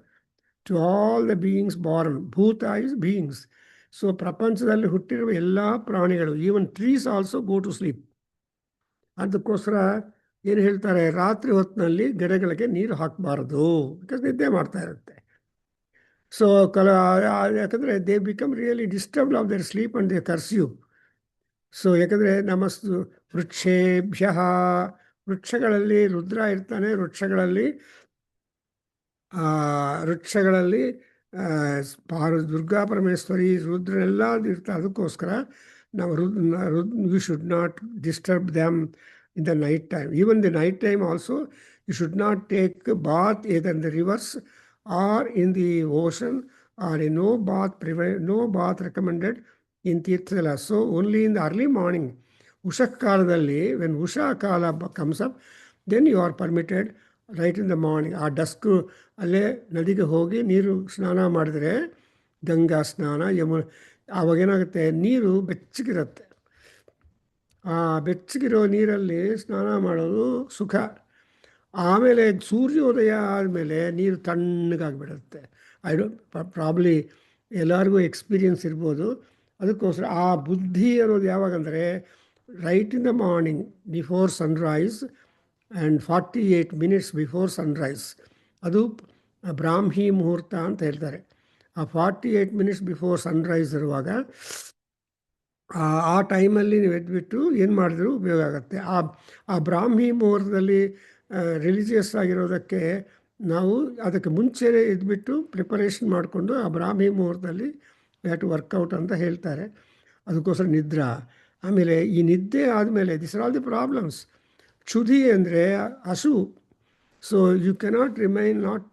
to all the beings born. Bhuta is beings. So ಪ್ರಪಂಚದಲ್ಲಿ ಹುಟ್ಟಿರುವ ಎಲ್ಲ ಪ್ರಾಣಿಗಳು, even trees also go to sleep. ಅದಕ್ಕೋಸ್ಕರ ಏನು ಹೇಳ್ತಾರೆ, ರಾತ್ರಿ ಹೊತ್ತಿನಲ್ಲಿ ಗಿಡಗಳಿಗೆ ನೀರು ಹಾಕಬಾರ್ದು, ಬಿಕಾಸ್ ನಿದ್ದೆ ಮಾಡ್ತಾ ಇರುತ್ತೆ. ಸೊ ಯಾಕಂದರೆ they become really disturbed of their sleep and they curse you. So ಯಾಕಂದರೆ ನಮಸ್ತು ವೃಕ್ಷೇಭ್ಯ, ವೃಕ್ಷಗಳಲ್ಲಿ ರುದ್ರ ಇರ್ತಾನೆ, ವೃಕ್ಷಗಳಲ್ಲಿ ದುರ್ಗಾ ಪರಮೇಶ್ವರಿ ರುದ್ರನೆಲ್ಲ ಇರ್ತಾರೆ. ಅದಕ್ಕೋಸ್ಕರ ನಾವು you should not disturb them in the night time. Even the night time also you should not take bath either in the rivers or in the ocean, or no bath recommended in ತೀರ್ಥಲ. So only in the early morning, ಉಷಃ ಕಾಲದಲ್ಲಿ, when ಉಷಾ ಕಾಲ comes up, then you are permitted right in the morning. ಆ dusk ಅಲ್ಲೇ ನದಿಗೆ ಹೋಗಿ ನೀರು ಸ್ನಾನ ಮಾಡಿದ್ರೆ, ಗಂಗಾ ಸ್ನಾನ, ಆವಾಗೇನಾಗುತ್ತೆ, ನೀರು ಬೆಚ್ಚಗಿರುತ್ತೆ. ಆ ಬೆಚ್ಚಗಿರೋ ನೀರಲ್ಲಿ ಸ್ನಾನ ಮಾಡೋದು ಸುಖ. ಆಮೇಲೆ ಸೂರ್ಯೋದಯ ಆದಮೇಲೆ ನೀರು ತಣ್ಣಗಾಗಿಬಿಡುತ್ತೆ. ಪ್ರಾಬ್ಲಿ ಎಲ್ಲರಿಗೂ ಎಕ್ಸ್ಪೀರಿಯನ್ಸ್ ಇರ್ಬೋದು. ಅದಕ್ಕೋಸ್ಕರ ಆ ಬುದ್ಧಿ ಅನ್ನೋದು ಯಾವಾಗಂದರೆ right in the morning before sunrise and 48 minutes before sunrise, ಅದು ಬ್ರಾಹ್ಮಿ ಮುಹೂರ್ತ ಅಂತ ಹೇಳ್ತಾರೆ. ಆ 48 minutes ಬಿಫೋರ್ ಸನ್ರೈಸ್ ಇರುವಾಗ ಆ ಟೈಮಲ್ಲಿ ನೀವು ಎದ್ಬಿಟ್ಟು ಏನು ಮಾಡಿದ್ರು ಉಪಯೋಗ ಆಗುತ್ತೆ. ಆ ಬ್ರಾಹ್ಮಿ ಮುಹೂರ್ತದಲ್ಲಿ ರಿಲಿಜಿಯಸ್ ಆಗಿರೋದಕ್ಕೆ ನಾವು ಅದಕ್ಕೆ ಮುಂಚೆನೇ ಎದ್ಬಿಟ್ಟು ಪ್ರಿಪರೇಷನ್ ಮಾಡಿಕೊಂಡು ಆ ಬ್ರಾಹ್ಮಿ ಮುಹೂರ್ತದಲ್ಲಿ ಹ್ಯಾವ್ ಟು ವರ್ಕೌಟ್ ಅಂತ ಹೇಳ್ತಾರೆ. ಅದಕ್ಕೋಸ್ಕರ ನಿದ್ರಾ. ಆಮೇಲೆ ಈ ನಿದ್ದೆ ಆದಮೇಲೆ this are all the problems. ಕ್ಷುಧಿ ಅಂದರೆ ಹಸು. So you cannot remain not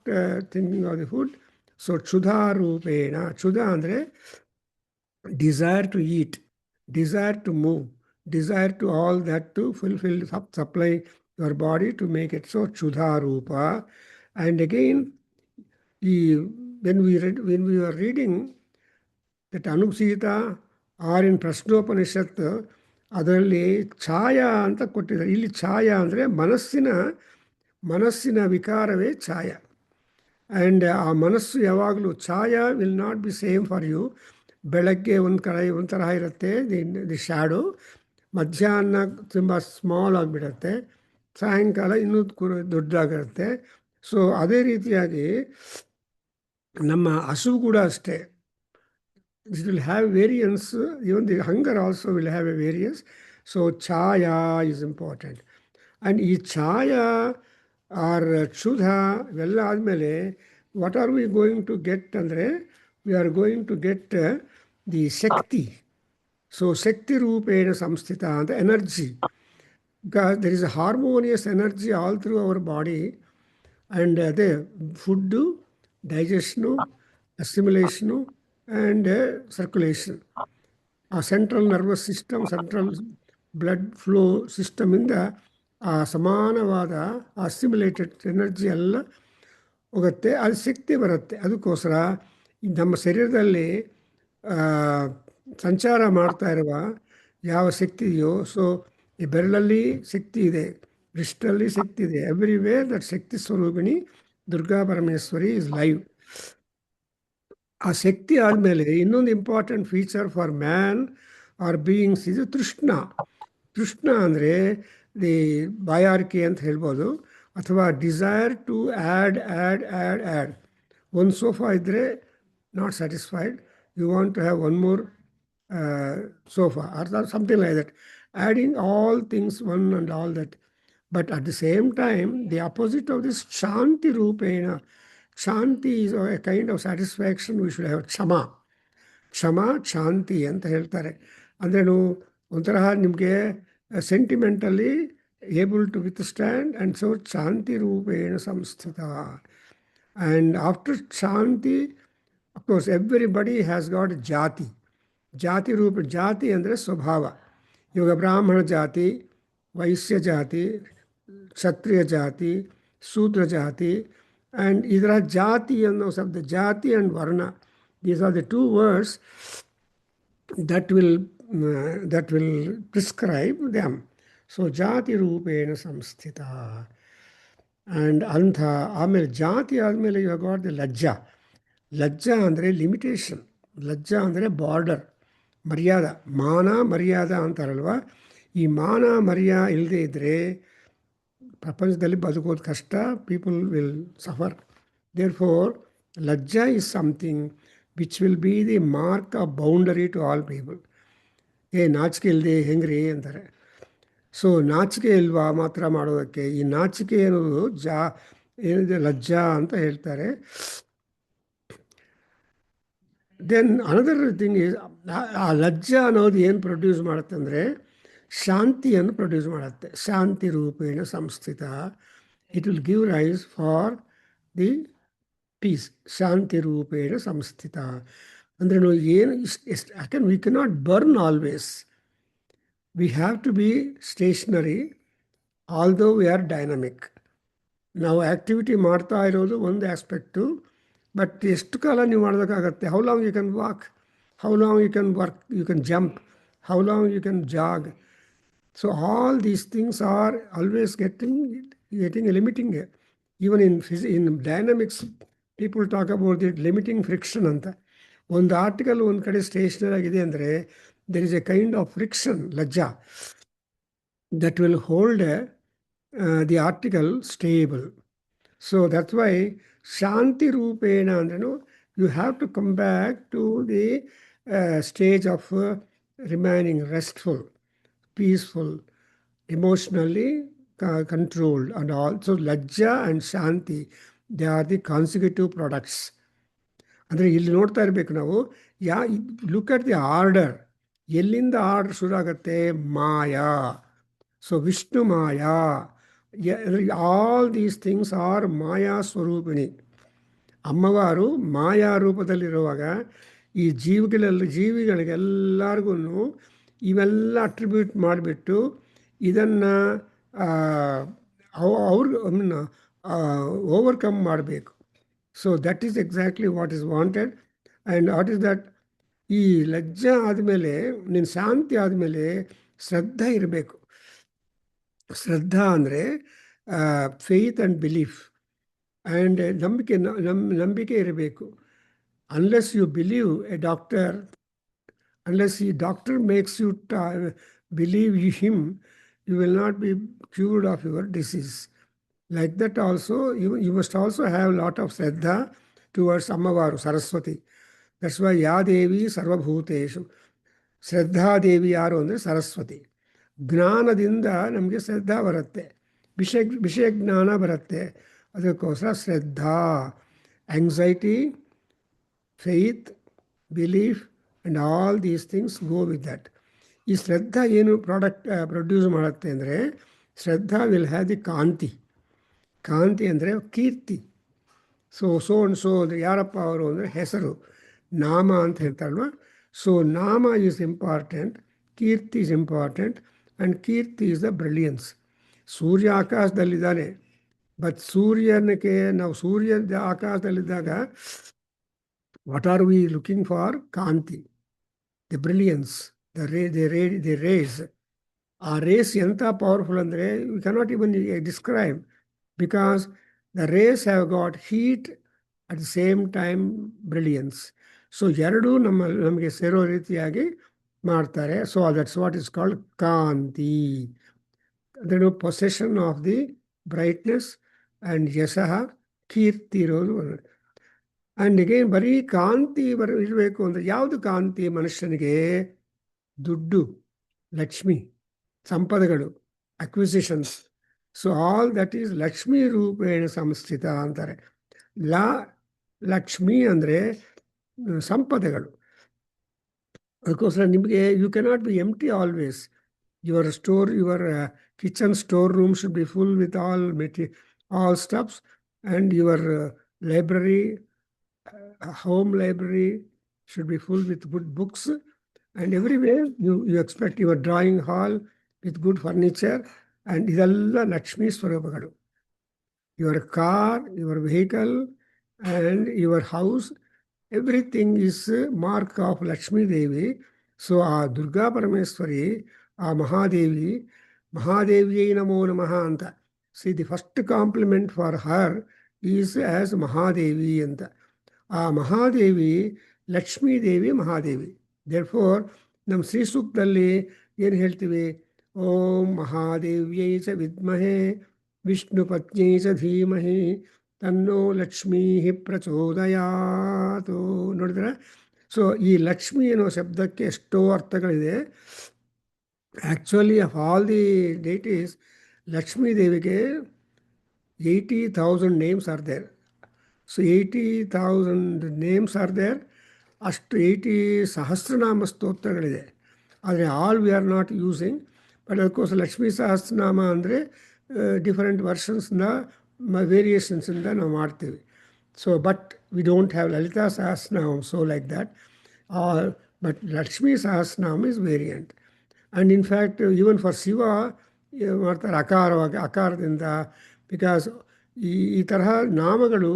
thinking of the food. So ಕ್ಷುಧಾರೂಪೇಣ. ಕ್ಷುಧ ಅಂದರೆ desire to eat, desire to move, desire to all that to fulfill, supply your body to make it. So Chudha Rupa. And again, when we were reading that Anupsita or in Prashnopanishad, ಅದರಲ್ಲಿ ಛಾಯ ಅಂತ ಕೊಟ್ಟಿದ್ದಾರೆ. ಇಲ್ಲಿ ಛಾಯ ಅಂದರೆ ಮನಸ್ಸಿನ ವಿಕಾರವೇ ಛಾಯ. And ಆ ಮನಸ್ಸು ಯಾವಾಗಲೂ ಛಾಯ will not be same for you. ಬೆಳಗ್ಗೆ ಒಂದು ತರಹ ಇರುತ್ತೆ ದಿ ಶ್ಯಾಡೋ, ಮಧ್ಯಾಹ್ನ ತುಂಬ ಸ್ಮಾಲ್ ಆಗಿಬಿಡುತ್ತೆ, ಸಾಯಂಕಾಲ ಇನ್ನೂ ದೊಡ್ಡದಾಗಿರುತ್ತೆ. ಸೊ ಅದೇ ರೀತಿಯಾಗಿ ನಮ್ಮ ಹಸು ಕೂಡ ಅಷ್ಟೇ. It will have variance. Even the hunger also will have a variance. So ಛಾಯ ಈಸ್ ಇಂಪಾರ್ಟೆಂಟ್. ಆ್ಯಂಡ್ ಈ ಛಾಯ ಆರ್ ಕ್ಷುಧ ಇವೆಲ್ಲ ಆದಮೇಲೆ what are we going to get ಅಂದರೆ we are going to get the Shakti. So Shakti Rupena Samsthita, the energy. Because there is a harmonious energy all through our body, and the food, digestion, assimilation, and circulation. Our central nervous system, central blood flow system in the ಸಮಾನವಾದ ಅಸಿಮ್ಯುಲೇಟೆಡ್ energy ಎಲ್ಲ ಹೋಗುತ್ತೆ. ಅದು ಶಕ್ತಿ ಬರುತ್ತೆ. ಅದಕ್ಕೋಸ್ಕರ ನಮ್ಮ ಶರೀರದಲ್ಲಿ ಸಂಚಾರ ಮಾಡ್ತಾ ಇರುವ ಯಾವ ಶಕ್ತಿ ಇದೆಯೋ, ಸೊ ಈ ಬೆರಳಲ್ಲಿ ಶಕ್ತಿ ಇದೆ, ರಿಸ್ಟಲ್ಲಿ ಶಕ್ತಿ ಇದೆ, ಎವ್ರಿವೇರ್ ದಟ್ ಶಕ್ತಿ ಸ್ವರೂಪಿಣಿ ದುರ್ಗಾ ಪರಮೇಶ್ವರಿ ಇಸ್ ಲೈವ್. ಆ ಶಕ್ತಿ ಆದಮೇಲೆ ಇನ್ನೊಂದು important feature for man or beings ಇದು ತೃಷ್ಣ. ತೃಷ್ಣ ಅಂದರೆ ದಿ ಬಾಯಾರಿಕೆ ಅಂತ ಹೇಳ್ಬೋದು, ಅಥವಾ ಡಿಸೈರ್ ಟು ಆ್ಯಡ್. ಒಂದು ಸೋಫಾ ಇದ್ದರೆ not satisfied, you want to have one more sofa or something like that, adding all things one and all that. But at the same time, the opposite of this Shanti Rupena, Shanti is a kind of satisfaction. We should have Kshama, Shanti ಅಂತ ಹೇಳ್ತಾರೆ. ಅಂದರೆ ಒಂಥರ ನಿಮಗೆ sentimentally able to withstand, and so ಶಾಂತಿ ರೂಪೇಣ ಸಂಸ್ಥಿತ. And after ಶಾಂತಿ, of course, everybody has got jati. Jati ರೂಪ. ಜಾತಿ ಅಂದರೆ ಸ್ವಭಾವ. ಇವಾಗ ಬ್ರಾಹ್ಮಣ ಜಾತಿ, ವೈಶ್ಯ ಜಾತಿ, ಕ್ಷತ್ರಿಯ ಜಾತಿ, ಶೂದ್ರ ಜಾತಿ. ಆ್ಯಂಡ್ ಇದರ ಜಾತಿ ಅನ್ನೋ ಶಬ್ದ, ಜಾತಿ ಆ್ಯಂಡ್ ವರ್ಣ, these are the two words that will prescribe them. So ಜಾತಿ ರೂಪೇಣ ಸಂಸ್ಥಿತ. ಆ್ಯಂಡ್ ಅಂಥ ಆಮೇಲೆ ಜಾತಿ ಆದಮೇಲೆ ಯು ಹ್ಯಾವ್ ಗಾಟ್ ದಿ ಲಜ್ಜಾ. ಲಜ್ಜಾ ಅಂದರೆ ಲಿಮಿಟೇಷನ್, ಲಜ್ಜಾ ಅಂದರೆ ಬಾರ್ಡರ್, ಮರ್ಯಾದ, ಮಾನ ಮರ್ಯಾದ ಅಂತಾರಲ್ವ. ಈ ಮಾನ ಮರ್ಯಾದ ಇಲ್ಲದೆ ಇದ್ದರೆ ಪ್ರಪಂಚದಲ್ಲಿ ಬದುಕೋದು ಕಷ್ಟ. People will suffer. Therefore ಲಜ್ಜಾ is something which will be the mark of boundary to all people. ನಾಚಿಕೆ ಇಲ್ಲದೆ ಹೆಂಗ್ರಿ ಅಂತಾರೆ. ಸೊ ನಾಚಿಕೆ ಇಲ್ವಾ ಮಾತ್ರ ಮಾಡೋದಕ್ಕೆ. ಈ ನಾಚಿಕೆ ಅನ್ನೋದು ಏನಿದೆ ಲಜ್ಜಾ ಅಂತ ಹೇಳ್ತಾರೆ. ದೆನ್ ಅನದರ್ ಥಿಂಗ್ ಈಸ್, ಆ ಲಜ್ಜಾ ಅನ್ನೋದು ಏನು ಪ್ರೊಡ್ಯೂಸ್ ಮಾಡುತ್ತೆ ಅಂದರೆ ಶಾಂತಿಯನ್ನು ಪ್ರೊಡ್ಯೂಸ್ ಮಾಡುತ್ತೆ. ಶಾಂತಿ ರೂಪೇಣ ಸಂಸ್ಥಿತ. It will give rise for the peace. ಶಾಂತಿ ರೂಪೇಣ ಸಂಸ್ಥಿತ ಅಂದರೆ ಏನು ಯಾಕಂದ್ರೆ we cannot burn always. We have to be stationary although we are dynamic. ನಾವು ಆ್ಯಕ್ಟಿವಿಟಿ ಮಾಡ್ತಾ ಇರೋದು ಒಂದು ಆಸ್ಪೆಕ್ಟು, ಬಟ್ ಎಷ್ಟು ಕಾಲ ನೀವು ಮಾಡೋದಕ್ಕಾಗತ್ತೆ? How long you can walk, how long you can work, you can jump, how long you can jog. So all these things are always getting a limiting. Even in dynamics people talk about it limiting friction ಅಂತ. ಒಂದು article ಒಂದು ಕಡೆ stationery ಆಗಿದೆ ಅಂದರೆ there is a kind of friction, lajja, that will hold the article stable. So that's why Shanti Rupena, you have to come back to the stage of remaining restful, peaceful, emotionally controlled, and also Lajja and Shanti, they are the consecutive products. ಅಂದರೆ ಇಲ್ಲಿ ನೋಡ್ತಾ ಇರಬೇಕು ನಾವು look at the order, ಎಲ್ಲಿಂದ order ಶುರು ಆಗುತ್ತೆ? ಮಾಯಾ. So Vishnu Maya, all these things are ಮಾಯಾ ಸ್ವರೂಪಿಣಿ. ಅಮ್ಮವಾರು ಮಾಯಾ ರೂಪದಲ್ಲಿರುವಾಗ ಈ ಜೀವಿಗಳಿಗೆಲ್ಲರಿಗೂ ಇವೆಲ್ಲ ಅಟ್ರಿಬ್ಯೂಟ್ ಮಾಡಿಬಿಟ್ಟು ಇದನ್ನು ಓವರ್ಕಮ್ ಮಾಡಬೇಕು. So that is exactly what is wanted. And what is that? ಈ ಲಜ್ಜಾ ಆದಮೇಲೆ, ನೀನು ಶಾಂತಿ ಆದಮೇಲೆ ಶ್ರದ್ಧಾ ಇರಬೇಕು. ಶ್ರದ್ಧಾ ಅಂದರೆ ಫೇತ್ ಆ್ಯಂಡ್ ಬಿಲೀಫ್ ಆ್ಯಂಡ್ ನಂಬಿಕೆ ಇರಬೇಕು. Unless you believe a doctor, unless the doctor makes you believe him, you will not be cured of your disease. Like that also, you must also have a lot of Shraddha towards Ammavaru, Saraswati. That's why Ya Devi Sarvabhuteshu. Shraddha Devi yaru ಅಂದರೆ ಸರಸ್ವತಿ. ಜ್ಞಾನದಿಂದ ನಮಗೆ ಶ್ರದ್ಧಾ ಬರುತ್ತೆ, ವಿಷಯ ಜ್ಞಾನ ಬರುತ್ತೆ. ಅದಕ್ಕೋಸ್ಕರ ಶ್ರದ್ಧಾ, anxiety, faith, belief and all these things go with that. ಈ ಶ್ರದ್ಧಾ ಏನು ಪ್ರೊಡ್ಯೂಸ್ ಮಾಡುತ್ತೆ ಅಂದರೆ, ಶ್ರದ್ಧಾ ವಿಲ್ ಹ್ಯಾವ್ ದಿ ಕಾಂತಿ. ಕಾಂತಿ ಅಂದರೆ ಕೀರ್ತಿ. ಸೊ ಅಂಡ್ ಸೊ ಅಂದರೆ ಯಾರಪ್ಪ ಅವರು ಅಂದರೆ ಹೆಸರು, ನಾಮ ಅಂತ ಹೇಳ್ತಾರಲ್ವ. ಸೊ ನಾಮ ಈಸ್ ಇಂಪಾರ್ಟೆಂಟ್, ಕೀರ್ತಿ ಈಸ್ ಇಂಪಾರ್ಟೆಂಟ್, ಆ್ಯಂಡ್ ಕೀರ್ತಿ ಈಸ್ ದ ಬ್ರಿಲಿಯನ್ಸ್. ಸೂರ್ಯ ಆಕಾಶದಲ್ಲಿದ್ದಾನೆ, ಬಟ್ ನಾವು ಸೂರ್ಯದ ಆಕಾಶದಲ್ಲಿದ್ದಾಗ what are we looking for? Kanti, the brilliance, the rays. ಆ ರೇಸ್ ಎಂಥ ಪವರ್ಫುಲ್ ಅಂದರೆ we cannot even describe, because the rays have got heat at the same time brilliance. So ಎರಡೂ ನಮಗೆ ಸೇರೋ ರೀತಿಯಾಗಿ ಮಾಡ್ತಾರೆ. So that's what is called ಕಾಂತಿ. ಅದನ್ನು possession of the brightness and ಯಶಃ, ಕೀರ್ತಿ ಇರೋದು. ಆ್ಯಂಡ್ ಅಗೇನ್ ಬರೀ ಕಾಂತಿ ಇರಬೇಕು ಅಂದರೆ ಯಾವುದು ಕಾಂತಿ? ಮನುಷ್ಯನಿಗೆ ದುಡ್ಡು, ಲಕ್ಷ್ಮಿ, ಸಂಪದಗಳು, acquisitions. So all that is Lakshmi ರೂಪೇಣ ಸಂಸ್ಥಿತ ಅಂತಾರೆ. ಲಕ್ಷ್ಮಿ ಅಂದರೆ ಸಂಪದಗಳು. ಅದಕ್ಕೋಸ್ಕರ ನಿಮಗೆ you cannot be empty always. Your kitchen store room should be full with all stuffs, and your library, home library should be full with good books, and everywhere you expect your drawing hall with good furniture, and idella Lakshmi Swarupagalu. Your car, your vehicle, and your house, everything is mark of Lakshmi Devi. So Durga Parameswari, Mahadevi Namo Namaha anta. See, the first compliment for her is as Mahadevi anta. ಆ Mahadevi Lakshmidevi Mahadevi. Therefore ನಮ್ಮ ಶ್ರೀ ಸೂಕ್ತದಲ್ಲಿ ಏನು ಹೇಳ್ತೀವಿ? ಓಂ ಮಹಾದೇವ್ಯೈ ಚ ವಿದ್ಮಹೇ ವಿಷ್ಣು ಪತ್ನ್ಯೈ ಚ ಧೀಮಹಿ ತನ್ನೋ ಲಕ್ಷ್ಮೀ ಪ್ರಚೋದಯಾತು. ನೋಡಿದ್ರೆ, so ಈ ಲಕ್ಷ್ಮಿ ಅನ್ನೋ ಶಬ್ದಕ್ಕೆ ಎಷ್ಟೋ ಅರ್ಥಗಳಿದೆ. Actually of all the deities, Lakshmi ದೇವಿಗೆ 80,000 names are there. So 80,000 names are there. ಅಷ್ಟು 80 ಸಹಸ್ರನಾಮ ಸ್ತೋತ್ರಗಳಿದೆ. ಆದರೆ all we are not using. But ಅದಕ್ಕೋಸ್ಕರ ಲಕ್ಷ್ಮೀ ಸಹಸ್ರನಾಮ ಅಂದರೆ ಡಿಫರೆಂಟ್ ವರ್ಷನ್ಸ್ನ ವೇರಿಯೇಷನ್ಸಿಂದ ನಾವು ಮಾಡ್ತೀವಿ. So but we don't have Lalita Sahasranama so like that. But Lakshmi Sahasranama is variant. And in fact even for Shiva ಮಾಡ್ತಾರೆ ಅಕಾರದಿಂದ. ಬಿಕಾಸ್ ಈ ತರಹ ನಾಮಗಳು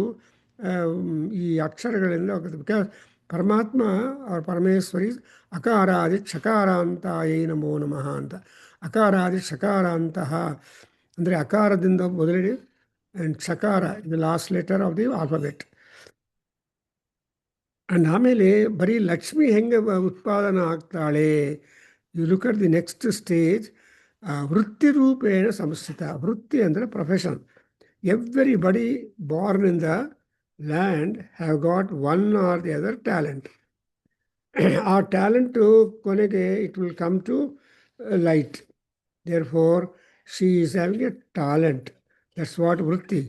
ಈ ಅಕ್ಷರಗಳಿಂದ ಹೋಗುತ್ತೆ. ಬಿಕಾಸ್ ಪರಮಾತ್ಮ ಅವ್ರ ಪರಮೇಶ್ವರಿ ಅಕಾರಾದಿ ಕ್ಷಕಾರಾಂತಾಯೇ ನಮೋ ನಮಃ ಅಂತ. ಅಕಾರಾದಿ ಕ್ಷಕಾರಾಂತಹ ಅಂದರೆ ಅಕಾರದಿಂದ ಮೊದಲಿಡಿ ಆ್ಯಂಡ್ ಕ್ಷಕಾರ ಇದು last letter of the alphabet. And ಆಮೇಲೆ ಬರೀ ಲಕ್ಷ್ಮಿ ಹೆಂಗೆ ಉತ್ಪಾದನೆ ಆಗ್ತಾಳೆ? You look at the next stage, ವೃತ್ತಿ ರೂಪೇಣ ಸಂಸ್ಥಿತ. ವೃತ್ತಿ ಅಂದರೆ profession. Everybody born in the land have got one or the other talent. ಆ ಟ್ಯಾಲೆಂಟು ಕೊನೆಗೆ it will come to light. Therefore she is having a talent. That's what ವೃತ್ತಿ.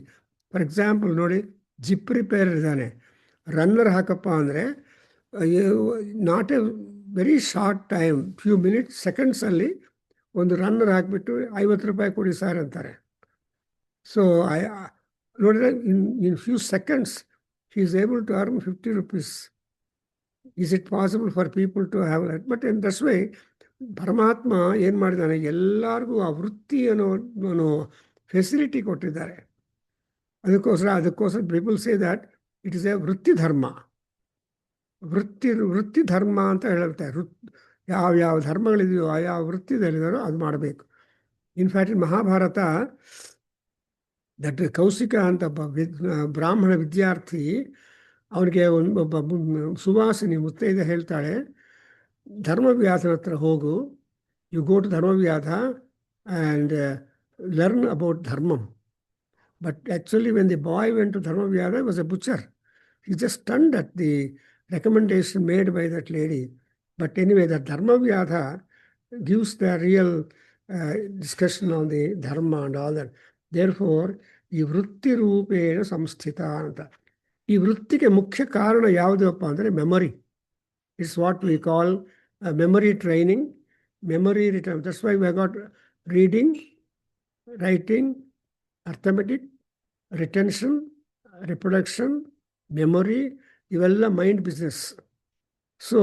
For example ನೋಡಿ, zip repair ಇದ್ದಾನೆ, runner ಹಾಕಪ್ಪ ಅಂದರೆ not a very short time, few minutes ಸೆಕೆಂಡ್ಸಲ್ಲಿ ಒಂದು runner ಹಾಕಿಬಿಟ್ಟು 50 ರೂಪಾಯಿ ಕೊಡಿ ಸರ್ ಅಂತಾರೆ. ಸೊ ನೋಡಿದ್ರೆ in few seconds he is able to earn 50 rupees. Is it possible for people to have that? But in this way, ಪರಮಾತ್ಮ ಏನು ಮಾಡಿದ್ದಾನೆ, ಎಲ್ಲರಿಗೂ ಆ ವೃತ್ತಿ ಅನ್ನೋ ಫೆಸಿಲಿಟಿ ಕೊಟ್ಟಿದ್ದಾರೆ. ಅದಕ್ಕೋಸ್ಕರ people say that it is A ವೃತ್ತಿ ಧರ್ಮ. ವೃತ್ತಿ ಧರ್ಮ ಅಂತ ಹೇಳುತ್ತೆ. ಯಾವ ಧರ್ಮಗಳಿದೆಯೋ ಯಾವ ವೃತ್ತಿದಲ್ಲಿದ್ದಾರೋ ಅದು ಮಾಡಬೇಕು. ಇನ್ಫ್ಯಾಕ್ಟ್ ಮಹಾಭಾರತ, ದಟ್ ಕೌಶಿಕ ಅಂತ ಬ್ರಾಹ್ಮಣ ವಿದ್ಯಾರ್ಥಿ, ಅವನಿಗೆ ಒಬ್ಬ ಸುವಾಸಿನಿ ಮುತ್ತೈದೆ ಹೇಳ್ತಾಳೆ, ಧರ್ಮವ್ಯಾಧನ ಹತ್ರ ಹೋಗು, you go to Dharmavyadha and learn about dharmam. But actually when the boy went to Dharmavyadha was a butcher. he just stunned at the recommendation made by that lady. But anyway, that Dharmavyadha gives the real discussion on the dharma and all that. Therefore, ಈ ವೃತ್ತಿ ರೂಪೇಣ ಸಂಸ್ಥಿತ ಅಂತ. ಈ ವೃತ್ತಿಗೆ ಮುಖ್ಯ ಕಾರಣ ಯಾವುದಪ್ಪ ಅಂದರೆ memory. It's what we call memory training, memory return. That's why we have got reading, writing, arithmetic, retention, reproduction, memory, ಇವೆಲ್ಲ ಮೈಂಡ್ ಬಿಸ್ನೆಸ್. ಸೊ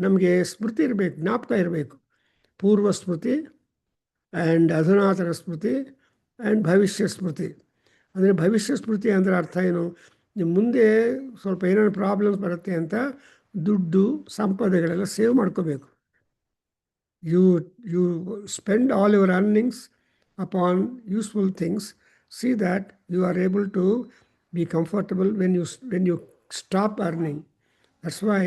ನಮಗೆ ಸ್ಮೃತಿ ಇರಬೇಕು, ಜ್ಞಾಪಕ ಇರಬೇಕು. ಪೂರ್ವ ಸ್ಮೃತಿ ಆ್ಯಂಡ್ ಅಧುನಾತನ ಸ್ಮೃತಿ ಆ್ಯಂಡ್ ಭವಿಷ್ಯ ಸ್ಮೃತಿ. ಅಂದರೆ ಭವಿಷ್ಯ ಸ್ಮೃತಿ ಅಂದರೆ ಅರ್ಥ ಏನು, ನಿಮ್ಮ ಮುಂದೆ ಸ್ವಲ್ಪ ಏನೇನು ಪ್ರಾಬ್ಲಮ್ಸ್ ಬರುತ್ತೆ ಅಂತ ದುಡ್ಡು ಸಂಪದೆಗಳೆಲ್ಲ ಸೇವ್ ಮಾಡ್ಕೋಬೇಕು. You spend all your earnings upon useful things. See that you are able to be comfortable when you stop earning. That's why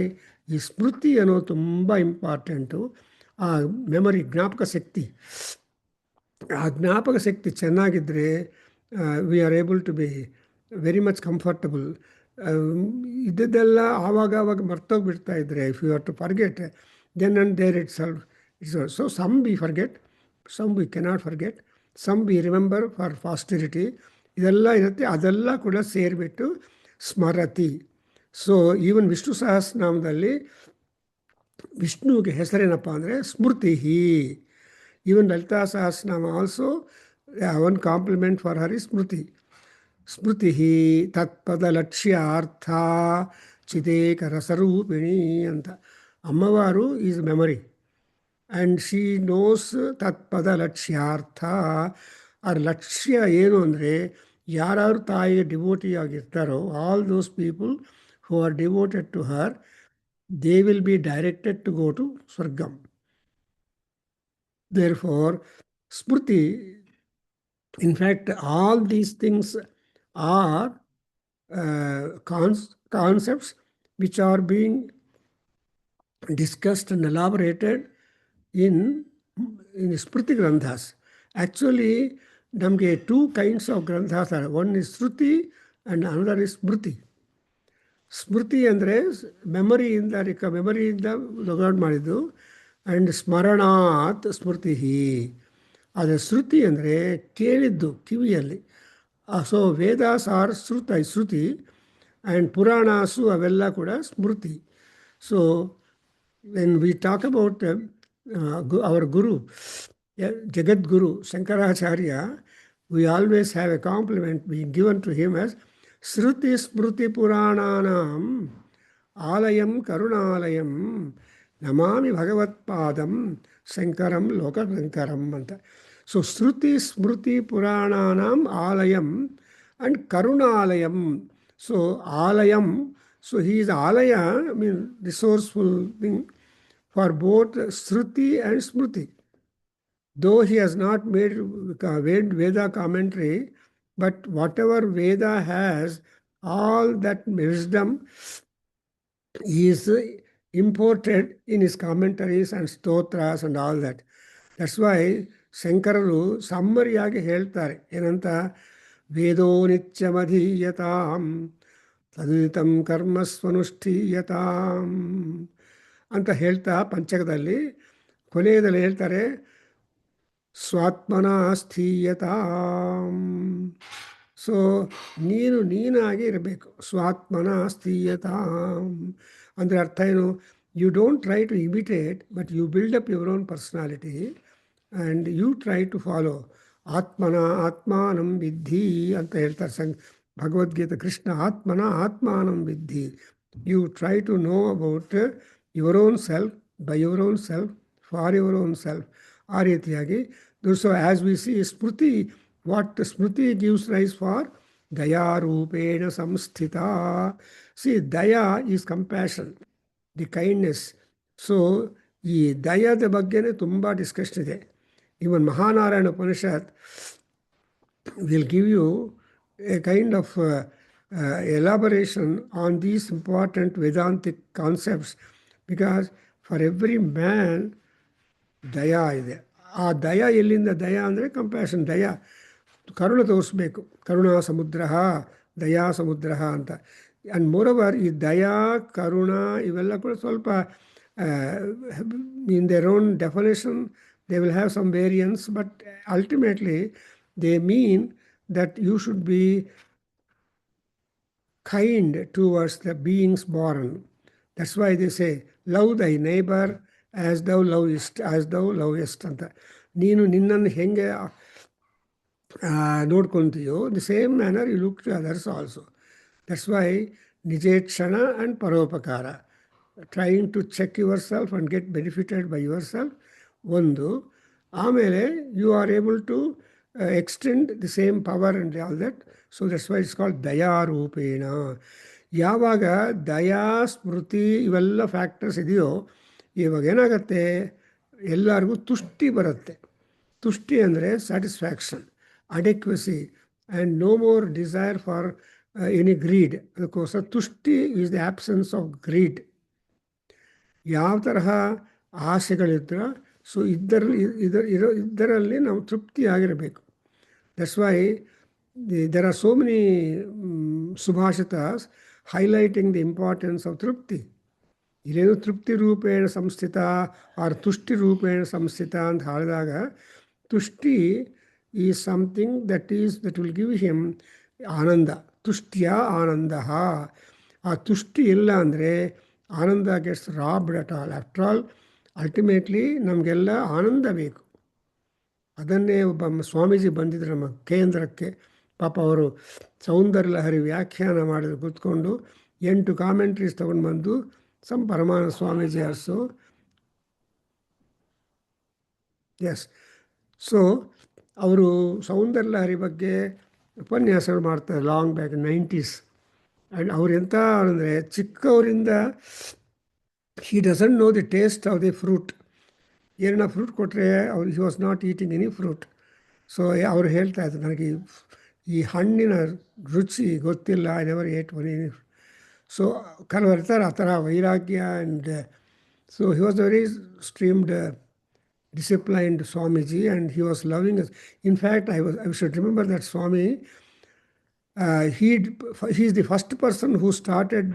ಈ ಸ್ಮೃತಿ ಅನ್ನೋದು ತುಂಬ ಇಂಪಾರ್ಟೆಂಟು. ಆ ಮೆಮೊರಿ, ಜ್ಞಾಪಕ ಶಕ್ತಿ, ಆ ಜ್ಞಾಪಕ ಶಕ್ತಿ ಚೆನ್ನಾಗಿದ್ದರೆ we are able to be very much comfortable. ಇದ್ದದ್ದೆಲ್ಲ ಆವಾಗ ಮರ್ತೋಗ್ಬಿಡ್ತಾ ಇದ್ದರೆ, if you are to forget, then and there it's so some we forget, some we cannot forget, some we remember for posterity. ಇದೆಲ್ಲ ಇರುತ್ತೆ, ಅದೆಲ್ಲ ಕೂಡ ಸೇರಿಬಿಟ್ಟು ಸ್ಮರತಿ. ಸೊ ಈವನ್ ವಿಷ್ಣು ಸಹಸ್ರನಾಮದಲ್ಲಿ ವಿಷ್ಣುವಿಗೆ ಹೆಸರೇನಪ್ಪ ಅಂದರೆ ಸ್ಮೃತಿ. Even Lalita Sahasranama also one compliment for her is smriti. ಸ್ಮೃತಿ ತತ್ಪದ ಲಕ್ಷ್ಯಾರ್ಥ ಚಿದೇಕ ರಸರೂಪಿಣಿ ಅಂತ. ಅಮ್ಮವಾರು is memory and she knows ತತ್ಪದ ಲಕ್ಷ್ಯಾರ್ಥ. ಆ ಲಕ್ಷ್ಯ ಏನು ಅಂದರೆ, ಯಾರು ತಾಯಿಗೆ ಡಿವೋಟಿ ಆಗಿರ್ತಾರೋ, all those people who are devoted to her, they will be directed to go to swargam. Therefore smriti, in fact, all these things are concepts which are being discussed and elaborated in Smriti Granthas. Actually, ನಮಗೆ 2 kinds of ಗ್ರಂಥಾಸ್ are. One is Shruti and another is Smriti. ಸ್ಮೃತಿ ಅಂದರೆ ಮೆಮೊರಿಯಿಂದ ಲೊಗಾಡ್ ಮಾಡಿದ್ದು, and ಸ್ಮರಣಾತ್ ಸ್ಮೃತಿ. ಆದರೆ ಶ್ರುತಿ ಅಂದರೆ ಕೇಳಿದ್ದು ಕಿವಿಯಲ್ಲಿ. So Vedas are shruti and Puranas ಅವೆಲ್ಲ ಕೂಡ ಸ್ಮೃತಿ. So when we talk about our guru, Jagadguru Shankaracharya, we always have a compliment being given to him as ಶ್ರುತಿ ಸ್ಮೃತಿ ಪುರಾಣಾನಾಂ ಆಲಯಂ ಕರುಣಾಲಯಂ ನಮಾಮಿ ಭಗವತ್ಪಾದಂ ಶಂಕರಂ ಲೋಕಶಂಕರಂ ಅಂತ. ಸೊ ಶ್ರುತಿ ಸ್ಮೃತಿ ಪುರಾಣಾನಾಂ ಆಲಯಂ ಆ್ಯಂಡ್ ಕರುಣಾಲಯಂ. ಸೊ ಆಲಯಂ, ಸೊ ಹೀ ಈಸ್ ಆಲಯ, mean resourceful thing for both shruti and smriti. Though he has not made Veda commentary, but whatever Veda has, all that wisdom is imported in his commentaries and stotras and all that. That's why ಶಂಕರರು ಸಮ್ಮರಿಯಾಗಿ ಹೇಳ್ತಾರೆ ಏನಂತ, ವೇದೋ ನಿತ್ಯಮಧೀಯತಾಂ ತದುದಿತಂ ಕರ್ಮಸ್ವನುಷ್ಠೀಯತಾಂ. ಅಂತ ಹೇಳ್ತಾ ಪಂಚಕದಲ್ಲಿ ಕೊನೆಯದಲ್ಲಿ ಹೇಳ್ತಾರೆ ಸ್ವಾತ್ಮನ ಸ್ಥೀಯತಾಂ. So ನೀನಾಗಿ ಇರಬೇಕು. ಸ್ವಾತ್ಮನ ಸ್ಥೀಯತಾಂ ಅಂದರೆ ಅರ್ಥ ಏನು? You don't try to imitate, but you build up your own personality and you try to follow. ಆತ್ಮಾನಂ ವಿದ್ಧಿ ಅಂತ ಹೇಳ್ತಾರೆ ಭಗವದ್ಗೀತೆ ಕೃಷ್ಣ. ಆತ್ಮಾನಂ ವಿದ್ಧಿ. You try to know about your own self, by your own self, for your own self. ಆ ರೀತಿಯಾಗಿ so as we see smriti, what smriti gives rise for ದಯಾರೂಪೇಣ ಸಂಸ್ಥಿತ. See daya is compassion, the kindness. So ಈ ದಯದ ಬಗ್ಗೆನೇ ತುಂಬ ಡಿಸ್ಕಷನ್ ಇದೆ. Even Mahanarayana Upanishad will give you a kind of elaboration on these important Vedantic concepts, because for every man ದಯಾ ಇದೆ. ಆ ದಯಾ ಎಲ್ಲಿಂದ? ದಯಾ ಅಂದರೆ ಕಂಪ್ಯಾಷನ್, ದಯಾ, ಕರುಣ ತೋರಿಸ್ಬೇಕು. ಕರುಣಾ ಸಮುದ್ರ, ದಯಾ ಸಮುದ್ರ ಅಂತ. ಆ್ಯಂಡ್ ಮೋರವರ್ ಈ ದಯಾ ಕರುಣ ಇವೆಲ್ಲ ಕೂಡ ಸ್ವಲ್ಪ in their own definition they will have some variance, but ultimately they mean that you should be kind towards the beings born. That's why they say love thy neighbor as thou lovest ಅಂತ. ನೀನು ನಿನ್ನನ್ನು ಹೆಂಗೆ ನೋಡ್ಕೊತೀಯೋ the same manner you look to others also. That's why nijekshana and paropakara, trying to check yourself and get benefited by yourself ಒಂದು. ಆಮೇಲೆ you are able to extend the same power and all that. So that's why it's called dayarupena. ಯಾವಾಗ ದಯಾ ಸ್ಮೃತಿ ಇವೆಲ್ಲ factors ಇದೆಯೋ ಇವಾಗ ಏನಾಗುತ್ತೆ, ಎಲ್ಲರಿಗೂ ತುಷ್ಟಿ ಬರುತ್ತೆ. ತುಷ್ಟಿ ಅಂದರೆ satisfaction, adequacy and no more desire for any greed. ಅದಕ್ಕೋಸ್ಕರ tushti is the absence of greed. ಯಾವ ತರಹ ಆಸೆಗಳಿದ್ರೆ ಸೊ ಇದರಲ್ಲಿ ನಾವು ತೃಪ್ತಿಯಾಗಿರಬೇಕು. That's why there are so many subhashitas highlighting the importance of trupti. ಇಲ್ಲೇನು ತೃಪ್ತಿ ರೂಪೇಣ ಸಂಸ್ಥಿತ ಆರ್ ತುಷ್ಟಿ ರೂಪೇಣ ಸಂಸ್ಥಿತ ಅಂತ ಹೇಳಿದಾಗ, tushti is something that will give him ananda. ತುಷ್ಟಿಯ ಆನಂದ. ಆ ತುಷ್ಟಿ ಇಲ್ಲ ಅಂದರೆ ananda gets robbed at all. After all ultimately ನಮಗೆಲ್ಲ ಆನಂದ ಬೇಕು. ಅದನ್ನೇ ಒಬ್ಬ ಸ್ವಾಮೀಜಿ ಬಂದಿದ್ರು ನಮ್ಮ ಕೇಂದ್ರಕ್ಕೆ. ಪಾಪ ಅವರು ಸೌಂದರ್ಯ ಲಹರಿ ವ್ಯಾಖ್ಯಾನ ಮಾಡಿದ್ರು ಕೂತ್ಕೊಂಡು 8 ಕಾಮೆಂಟ್ರೀಸ್ ತೊಗೊಂಡು ಬಂದು ಸಮ್ ಪರಮಾನಂದ ಸ್ವಾಮೀಜಿ ಆಲ್ಸೋ. ಎಸ್. ಸೊ ಅವರು ಸೌಂದರ್ಯ ಲಹರಿ ಬಗ್ಗೆ ಉಪನ್ಯಾಸಗಳು ಮಾಡ್ತಾರೆ ಲಾಂಗ್ ಬ್ಯಾಕ್ 90s. ಆ್ಯಂಡ್ ಅವ್ರು ಎಂಥ ಅಂದರೆ ಚಿಕ್ಕವರಿಂದ he doesn't know the taste of the fruit. ಏನನ್ನ ಫ್ರೂಟ್ ಕೊಟ್ಟರೆ ಅವ್ರು he was not eating any fruit. So ಅವ್ರು ಹೇಳ್ತಾ ಇದ್ರು, ನನಗೆ ಈ ಹಣ್ಣಿನ ರುಚಿ ಗೊತ್ತಿಲ್ಲ, I never ate one any. So ಕೆಲವರು ಇರ್ತಾರೆ ಆ ಥರ ವೈರಾಗ್ಯ. And so he was very streamed disciplined Swamiji, and he was loving us. In fact, I should remember that Swami, he is the first person who started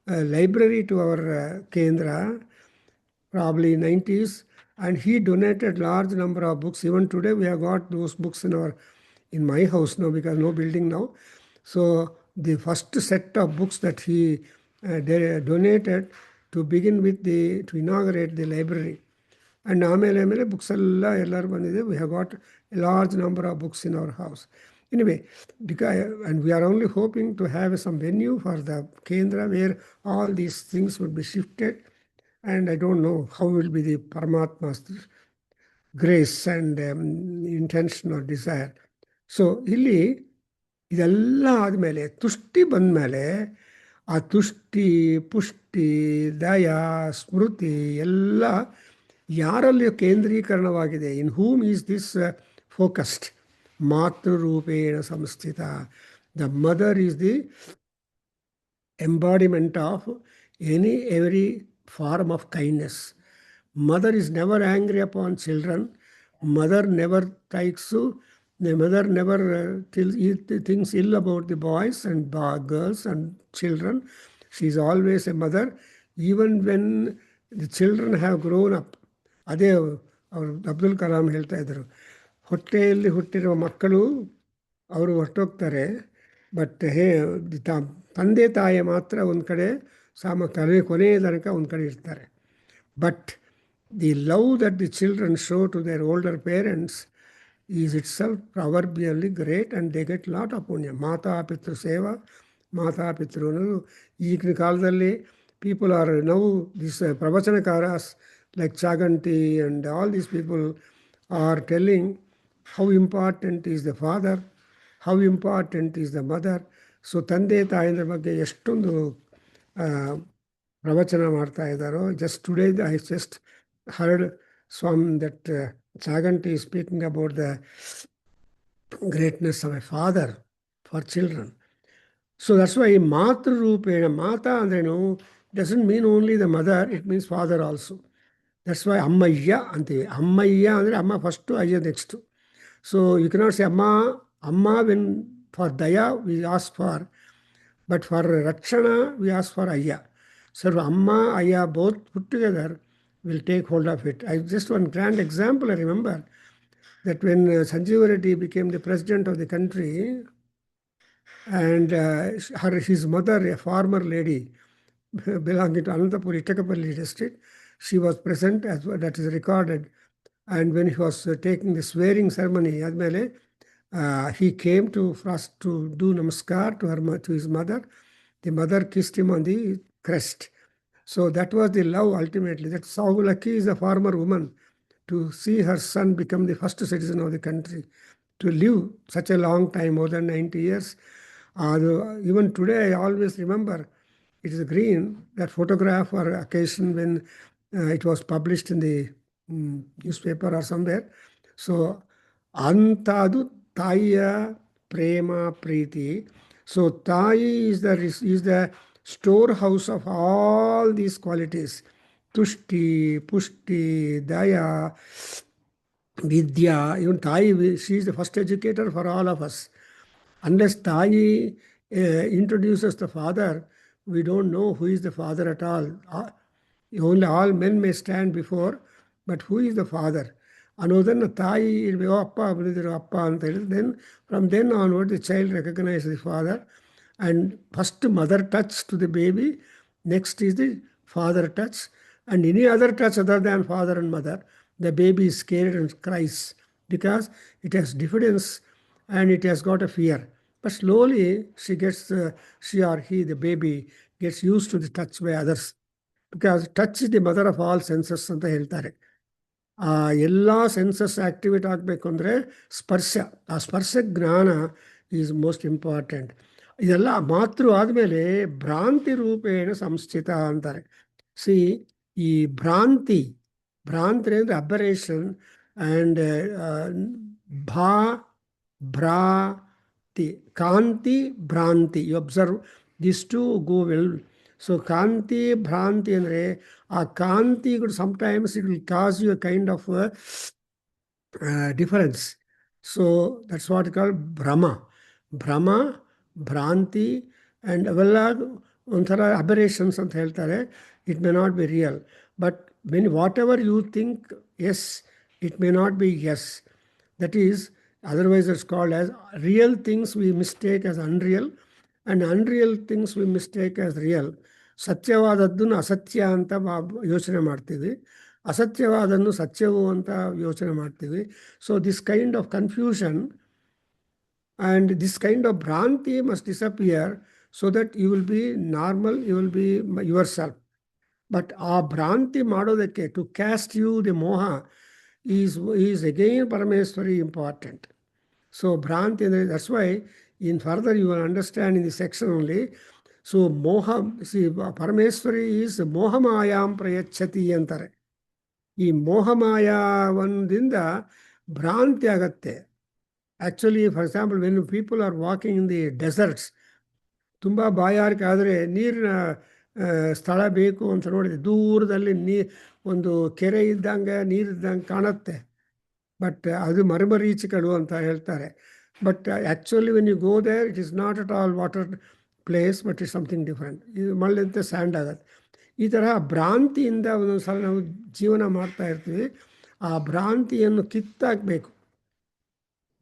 a library to our Kendra, probably 90s, and he donated large number of books. Even today we have got those books in my house now, because no building now. So the first set of books that he donated to begin with, to inaugurate the library. And ಆಮೇಲೆ books ಎಲ್ಲರೂ ಬಂದಿದೆ. We have got A large number of books in our house. Anyway, and we are only hoping to have some venue for the Kendra where all these things would be shifted, and I don't know how will be the Paramatma's grace and intention or desire. So ಇಲ್ಲಿ ಇದೆಲ್ಲ ಆದಮೇಲೆ ತುಷ್ಟಿ ಬಂದಮೇಲೆ ಆ ತುಷ್ಟಿ, ಪುಷ್ಟಿ, ದಯಾ, ಸ್ಮೃತಿ ಎಲ್ಲ ಯಾರಲ್ಲಿ ಕೇಂದ್ರೀಕರಣವಾಗಿದೆ? In whom is this focused? ಮಾತೃರೂಪೇಣ ಸಂಸ್ಥಿತ. The mother is the embodiment of every form of kindness. Mother is never angry upon children. Mother never thinks ill about the boys and girls and children. She is always a mother. Even when the children have grown up. ಅದೇ ಅವರು ಅಬ್ದುಲ್ ಕಲಾಂ ಹೇಳ್ತಾ ಇದ್ದರು, ಹೊಟ್ಟೆಯಲ್ಲಿ ಹುಟ್ಟಿರುವ ಮಕ್ಕಳು ಅವರು ಹೊರಟೋಗ್ತಾರೆ, but ತಂದೆ ತಾಯಿ ಮಾತ್ರ ಒಂದು ಕಡೆ ಕೊನೆಯ ತನಕ ಒಂದು ಕಡೆ ಇರ್ತಾರೆ. But the love that the children show to their older parents is itself proverbially great and they get lot of punya. ಮಾತಾಪಿತೃ ಸೇವಾ, ಮಾತಾಪಿತೃ ಅನ್ನೋದು ಈಗಿನ ಕಾಲದಲ್ಲಿ people are now this pravachanakaras like Chaganti and all these people are telling how important is the father, how important is the mother. So ತಂದೆ ತಾಯಿಯ ಬಗ್ಗೆ ಎಷ್ಟೊಂದು ಪ್ರವಚನ ಮಾಡ್ತಾ ಇದ್ದಾರೋ. Just today I just heard Swami that Chaganti is speaking about the greatness of a father for children. So that's why Matru Rupena, Mata andrenu doesn't mean only the mother, it means father also. That's why Ammayya antive. Ammayya andre Amma first to Ayya next. So you cannot say Amma when for Daya we ask for, but for Rakshana we ask for Ayya. So Amma, Ayya both put together will take hold of it. I just one grand example I remember that when Sanjeev Reddy became the president of the country, and his mother, a farmer lady belonging to Anantapur, Ittakapalli district, she was present, as well, that is recorded. And when he was taking the swearing ceremony, he came to do namaskar to his mother. The mother kissed him on the crest. So that was the love ultimately. That's how lucky is the farmer woman to see her son become the first citizen of the country, to live such a long time, more than 90 years. Even today, I always remember, it is green, that photograph or occasion when it was published in the newspaper or somewhere. So, antadu taiya prema preeti. So, tai is the storehouse of all these qualities. Tushti, pushti, daya, vidya. Even tai, she is the first educator for all of us. Unless Tai introduces the father, we don't know who is the father at all. Only all men may stand before, but who is the father? Another Tai will be Appa, Appa, then from then onward the child recognizes the father, and first mother touch to the baby, next is the father touch, and any other touch other than father and mother, the baby is scared and cries because it has diffidence and it has got a fear. But slowly she or he, the baby, gets used to the touch by others, because touch is the mother of all senses ಅಂತ ಹೇಳ್ತಾರೆ. ಎಲ್ಲ census activate ಆಗಬೇಕು ಅಂದರೆ ಸ್ಪರ್ಶ, ಆ ಸ್ಪರ್ಶ ಜ್ಞಾನ is most important. ಇದೆಲ್ಲ ಮಾತೃ ಆದಮೇಲೆ ಭ್ರಾಂತಿ ರೂಪೇಣ ಸಂಸ್ಥಿತ ಅಂತಾರೆ. ಈ ಭ್ರಾಂತಿ ಅಂದರೆ ಅಬರೇಷನ್ ಆ್ಯಂಡ್ ಭ್ರಾಂತಿ, ಕಾಂತಿ ಭ್ರಾಂತಿ, you observe this to go well. So ಕಾಂತಿ ಭ್ರಾಂತಿ ಅಂದರೆ ಆ ಕಾಂತಿಗಳು sometimes it will cause you a kind of difference. So that's what is called ಭ್ರಮ, ಭ್ರಾಂತಿ, ಆ್ಯಂಡ್ ಅವೆಲ್ಲ ಒಂಥರ ಅಬರೇಷನ್ಸ್ ಅಂತ ಹೇಳ್ತಾರೆ. It may not be real, but whatever you think as, it may not be as. That is otherwise it's called as real things we mistake as unreal, and unreal things we mistake as real. ಸತ್ಯವಾದದ್ದನ್ನು ಅಸತ್ಯ ಅಂತ ಯೋಚನೆ ಮಾಡ್ತೀವಿ, ಅಸತ್ಯವಾದನ್ನು ಸತ್ಯವು ಅಂತ ಯೋಚನೆ ಮಾಡ್ತೀವಿ. So this kind of confusion and this kind of bhranti must disappear so that you will be normal, you will be yourself. But ಆ ಭ್ರಾಂತಿ ಮಾಡೋದಕ್ಕೆ, to cast you the moha, is again Parameswari important. So Bhranti, that's why in further you will understand in this section only. So moha, see, Parameswari is mohamayam prayachati ಅಂತಾರೆ. ಈ ಮೋಹಮಾಯಾವಂದಿಂದ ಭ್ರಾಂತಿ ಆಗತ್ತೆ. Actually, for example, when people are walking in the deserts, ತುಂಬ ಬಾಯಾರಿಕೆ ಆದರೆ ನೀರಿನ ಸ್ಥಳ ಬೇಕು ಅಂತ ನೋಡಿದೆ, ದೂರದಲ್ಲಿ ಒಂದು ಕೆರೆ ಇದ್ದಂಗೆ ನೀರಿದ್ದಂಗೆ ಕಾಣುತ್ತೆ, ಬಟ್ ಅದು ಮರಮರೀಚಿಗಳು ಅಂತ ಹೇಳ್ತಾರೆ. But actually when you go there, it is not at all water place, but it's something different. ಇದು ಮಳ್ಳಿಂತೆ ಸ್ಯಾಂಡ್ ಆಗುತ್ತೆ. ಈ ತರಹ ಭ್ರಾಂತಿಯಿಂದ ಒಂದೊಂದು ಸಲ ನಾವು ಜೀವನ ಮಾಡ್ತಾ ಇರ್ತೀವಿ. ಆ ಭ್ರಾಂತಿಯನ್ನು ಕಿತ್ತಾಕಬೇಕು.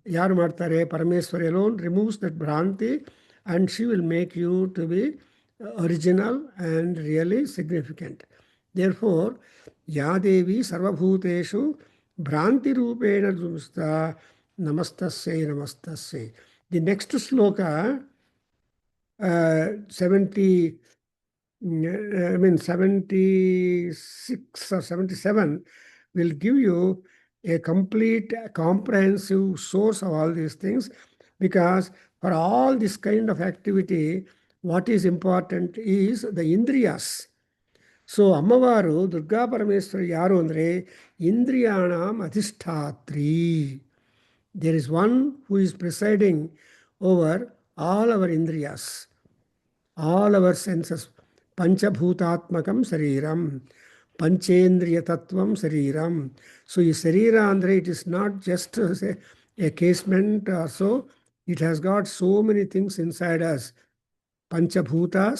ಯಾರು ಮಾಡ್ತಾರೆ? ಪರಮೇಶ್ವರಿ alone removes that ಭ್ರಾಂತಿ and she will make you to be original and really significant. Therefore, ya devi sarvabhuteshu ಭ್ರಾಂತಿ ರೂಪೇಣ ದುಸ್ತಾ ನಮಸ್ತಸ್ಯೈ ನಮಸ್ತಸ್ಯೈ. The next sloka, 76 or 77 will give you a complete comprehensive source of all these things, because for all this kind of activity what is important is the indriyas. So ಅಮ್ಮವಾರು ದುರ್ಗಾ ಪರಮೇಶ್ವರಿ ಯಾರು ಅಂದರೆ ಇಂದ್ರಿಯಾಣಂ ಅಧಿಷ್ಠಾತ್ರಿ. There is one who is presiding over all our indriyas, all our senses. ಪಂಚಭೂತಾತ್ಮಕಂ ಶರೀರಂ, ಪಂಚೇಂದ್ರಿಯ ತತ್ವಂ ಶರೀರಂ. ಸೊ ಈ ಶರೀರ ಅಂದರೆ it is not just a casement or so, it has got so many things inside us. Panchabhutas,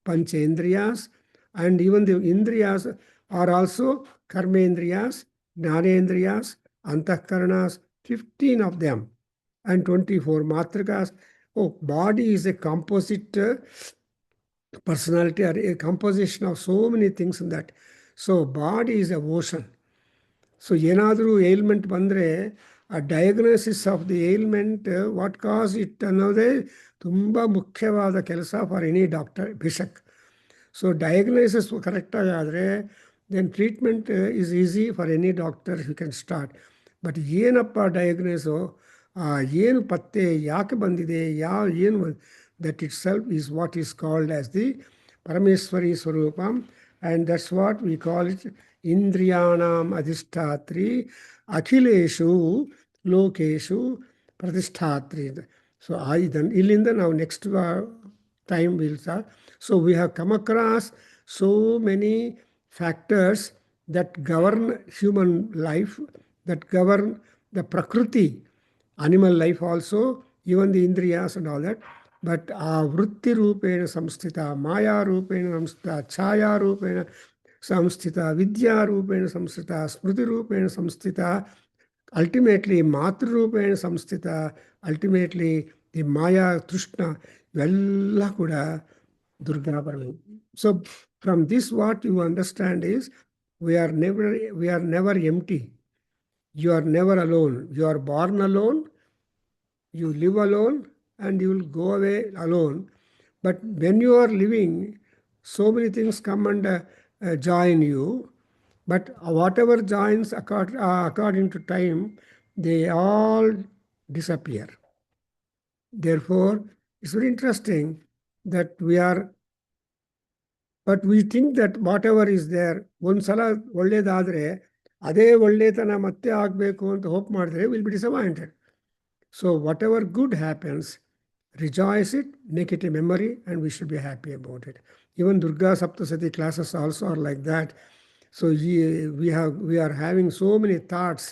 Panchendriyas, and even the Indriyas are also Karmendriyas, Jnanendriyas, Antahkaranas, 15 of them, and 24 Matrikas. Oh, body is a composite personality, or a composition of so many things in that. So body is a ocean. So ಏನಾದರೂ ailment ಬಂದರೆ ಆ diagnosis of the ailment, what cause it ಅನ್ನೋದೇ ತುಂಬ ಮುಖ್ಯವಾದ ಕೆಲಸ for any doctor bhishak. So diagnosis ಕರೆಕ್ಟಾಗಿ ಆದರೆ then treatment is easy for any doctor, you can start. But ಏನಪ್ಪ ಡಯಾಗ್ನೋಸು, ಏನು ಪತ್ತೆ, ಯಾಕೆ ಬಂದಿದೆ, ಏನು, that itself is what is called as the Parameshwari swarupam. And that's what we call it ಇಂದ್ರಿಯಾಣಾಂ ಅಧಿಷ್ಠಾತ್ರಿ ಅಖಿಲೇಶು ಲೋಕೇಶು ಪ್ರತಿಷ್ಠಾತ್ರಿ. ಸೊ ಇದನ್ನು ಇಲ್ಲಿಂದ ನಾವು next time will start. So we have come across so many factors that govern human life, that govern the prakriti, animal life also, even the indriyas and all that. But ಆ ವೃತ್ತಿ ರೂಪೇಣ ಸಂಸ್ಥಿತ, ಮಾಯಾರೂಪೇಣ ಸಂಸ್ಥಿತ, ಛಾಯಾರೂಪೇಣ ಸಂಸ್ಥಿತ, ವಿದ್ಯಾರೂಪೇಣ ಸಂಸ್ಥಿತ, ಸ್ಮೃತಿರೂಪೇಣ ಸಂಸ್ಥಿತ, ಅಲ್ಟಿಮೇಟ್ಲಿ ಮಾತೃರೂಪೇಣ ಸಂಸ್ಥಿತ, ಅಲ್ಟಿಮೇಟ್ಲಿ ದಿ ಮಾಯಾ ತೃಷ್ಣ, ಇವೆಲ್ಲ ಕೂಡ Durga Parameshwari. So from this what you understand is we are never empty. You are never alone. You are born alone, you live alone, and you will go away alone. But when you are living, so many things come and join you. But whatever joins according to time, they all disappear. Therefore, it's very interesting that but we think that whatever is there, ಒಂದ್ಸಲ ಒಳ್ಳೇದಾದರೆ ಅದೇ ಒಳ್ಳೆತನ ಮತ್ತೆ ಆಗಬೇಕು ಅಂತ hope ಮಾಡಿದ್ರೆ will be disappointed. So what ever good happens, rejoice it, make it a memory, and we should be happy about it. Even Durga Saptasati classes also are like that. So we are having so many thoughts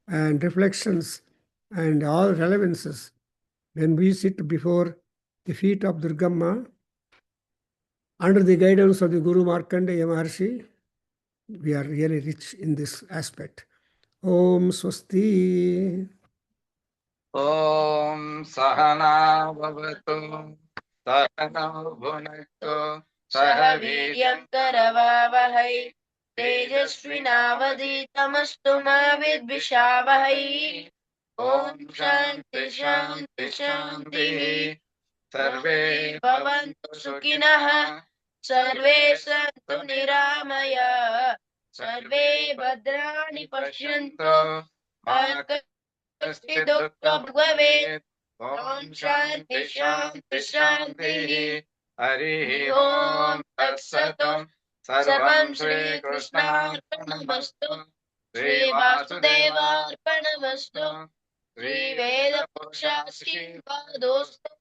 and reflections and all relevances. When we sit before the feet of Durgamma, under the guidance of the Guru Markandeya Maharshi, we are really rich in this aspect. Om Swasti. ಓಂ ಸಹನಾ ಭವತು ಸಹನೌ ಭುನಕ್ತು ಸಹ ವೀರ್ಯಂ ಕರವಾವಹೈ ತೇಜಸ್ವಿನಾವಧೀತಮಸ್ತು ಮಾ ವಿದ್ವಿಷಾವಹೈ. ಓಂ ಶಾಂತಿ ಶಾಂತಿ ಶಾಂತಿ. ಸರ್ವೇ ಭವಂತು ಸುಖಿನಃ, ಸರ್ವೇ ಸಂತು ನಿರಾಮಯ, ಸರ್ವೇ ಭದ್ರಾಣಿ ಪಶ್ಯಂತು, ಮಾ ಕಶ್ಚಿತ್ ದುಃಖಂ ಭವೇತ್. ಓಂ ಶಾಂತಿ ಶಾಂತಿ ಶಾಂತಿ. ಹರಿ ಓಂ ತತ್ಸತ್. ಸರ್ವಂ ಶ್ರೀ ಕೃಷ್ಣಾರ್ಪಣಮಸ್ತು. ಶ್ರೀ ವಾಸುದೇವಾರ್ಪಣಮಸ್ತು. ಶ್ರೀ ವೇದ ಪುರುಷಾಶ್ರೀಪಾದೋಸ್ತು.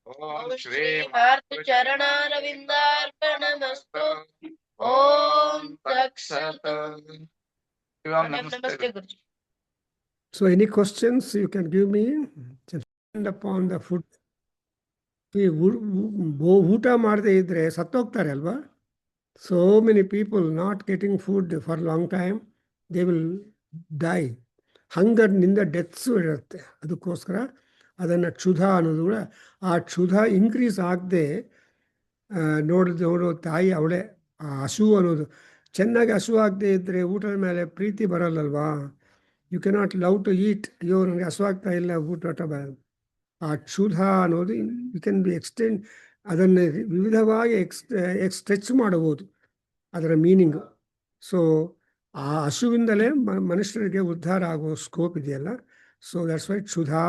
ಓಂ ಶ್ರೀ ಮಾರುತಿ ಚರಣಾರವಿಂದಾರ್ಪಣಮಸ್ತು. ಓಂ ತತ್ಸತ್. ನಮಸ್ತೆ ಗುರುಜಿ. So any questions you can give me? Just stand upon the foot. ಊಟ ಮಾಡದೇ ಇದ್ರೆ ಸತ್ತೋಗ್ತಾರೆ ಅಲ್ವಾ? So many people not getting food for a long time, they will die. ಹಂಗರ್ನಿಂದ ಡೆತ್ಸು ಇರುತ್ತೆ. ಅದಕ್ಕೋಸ್ಕರ ಅದನ್ನು ಕ್ಷುಧ ಅನ್ನೋದು ಕೂಡ, ಆ ಕ್ಷುಧ ಇನ್ಕ್ರೀಸ್ ಆಗದೆ ನೋಡೋ ತಾಯಿ ಅವಳೇ. ಆ ಹಸು ಅನ್ನೋದು ಚೆನ್ನಾಗಿ ಹಸು ಆಗದೆ ಇದ್ದರೆ ಊಟದ ಮೇಲೆ ಪ್ರೀತಿ ಬರಲ್ಲಲ್ವಾ. You cannot love to eat. ಅಯ್ಯೋ ನನಗೆ ಹಸು ಆಗ್ತಾ ಇಲ್ಲ, ಊಟ ಬರಲ್ಲ. ಆ ಕ್ಷುಧ ಅನ್ನೋದು ಯು ಕ್ಯಾನ್ ಬಿ ಎಕ್ಸ್ಟೆಂಡ್, ಅದನ್ನು ವಿವಿಧವಾಗಿ ಸ್ಟ್ರೆಚ್ ಮಾಡಬಹುದು ಅದರ ಮೀನಿಂಗು. ಸೊ ಆ ಹಸುವಿಂದಲೇ ಮನುಷ್ಯರಿಗೆ ಉದ್ಧಾರ ಆಗೋ ಸ್ಕೋಪ್ ಇದೆಯಲ್ಲ. So that's Y ಕ್ಷುಧಾ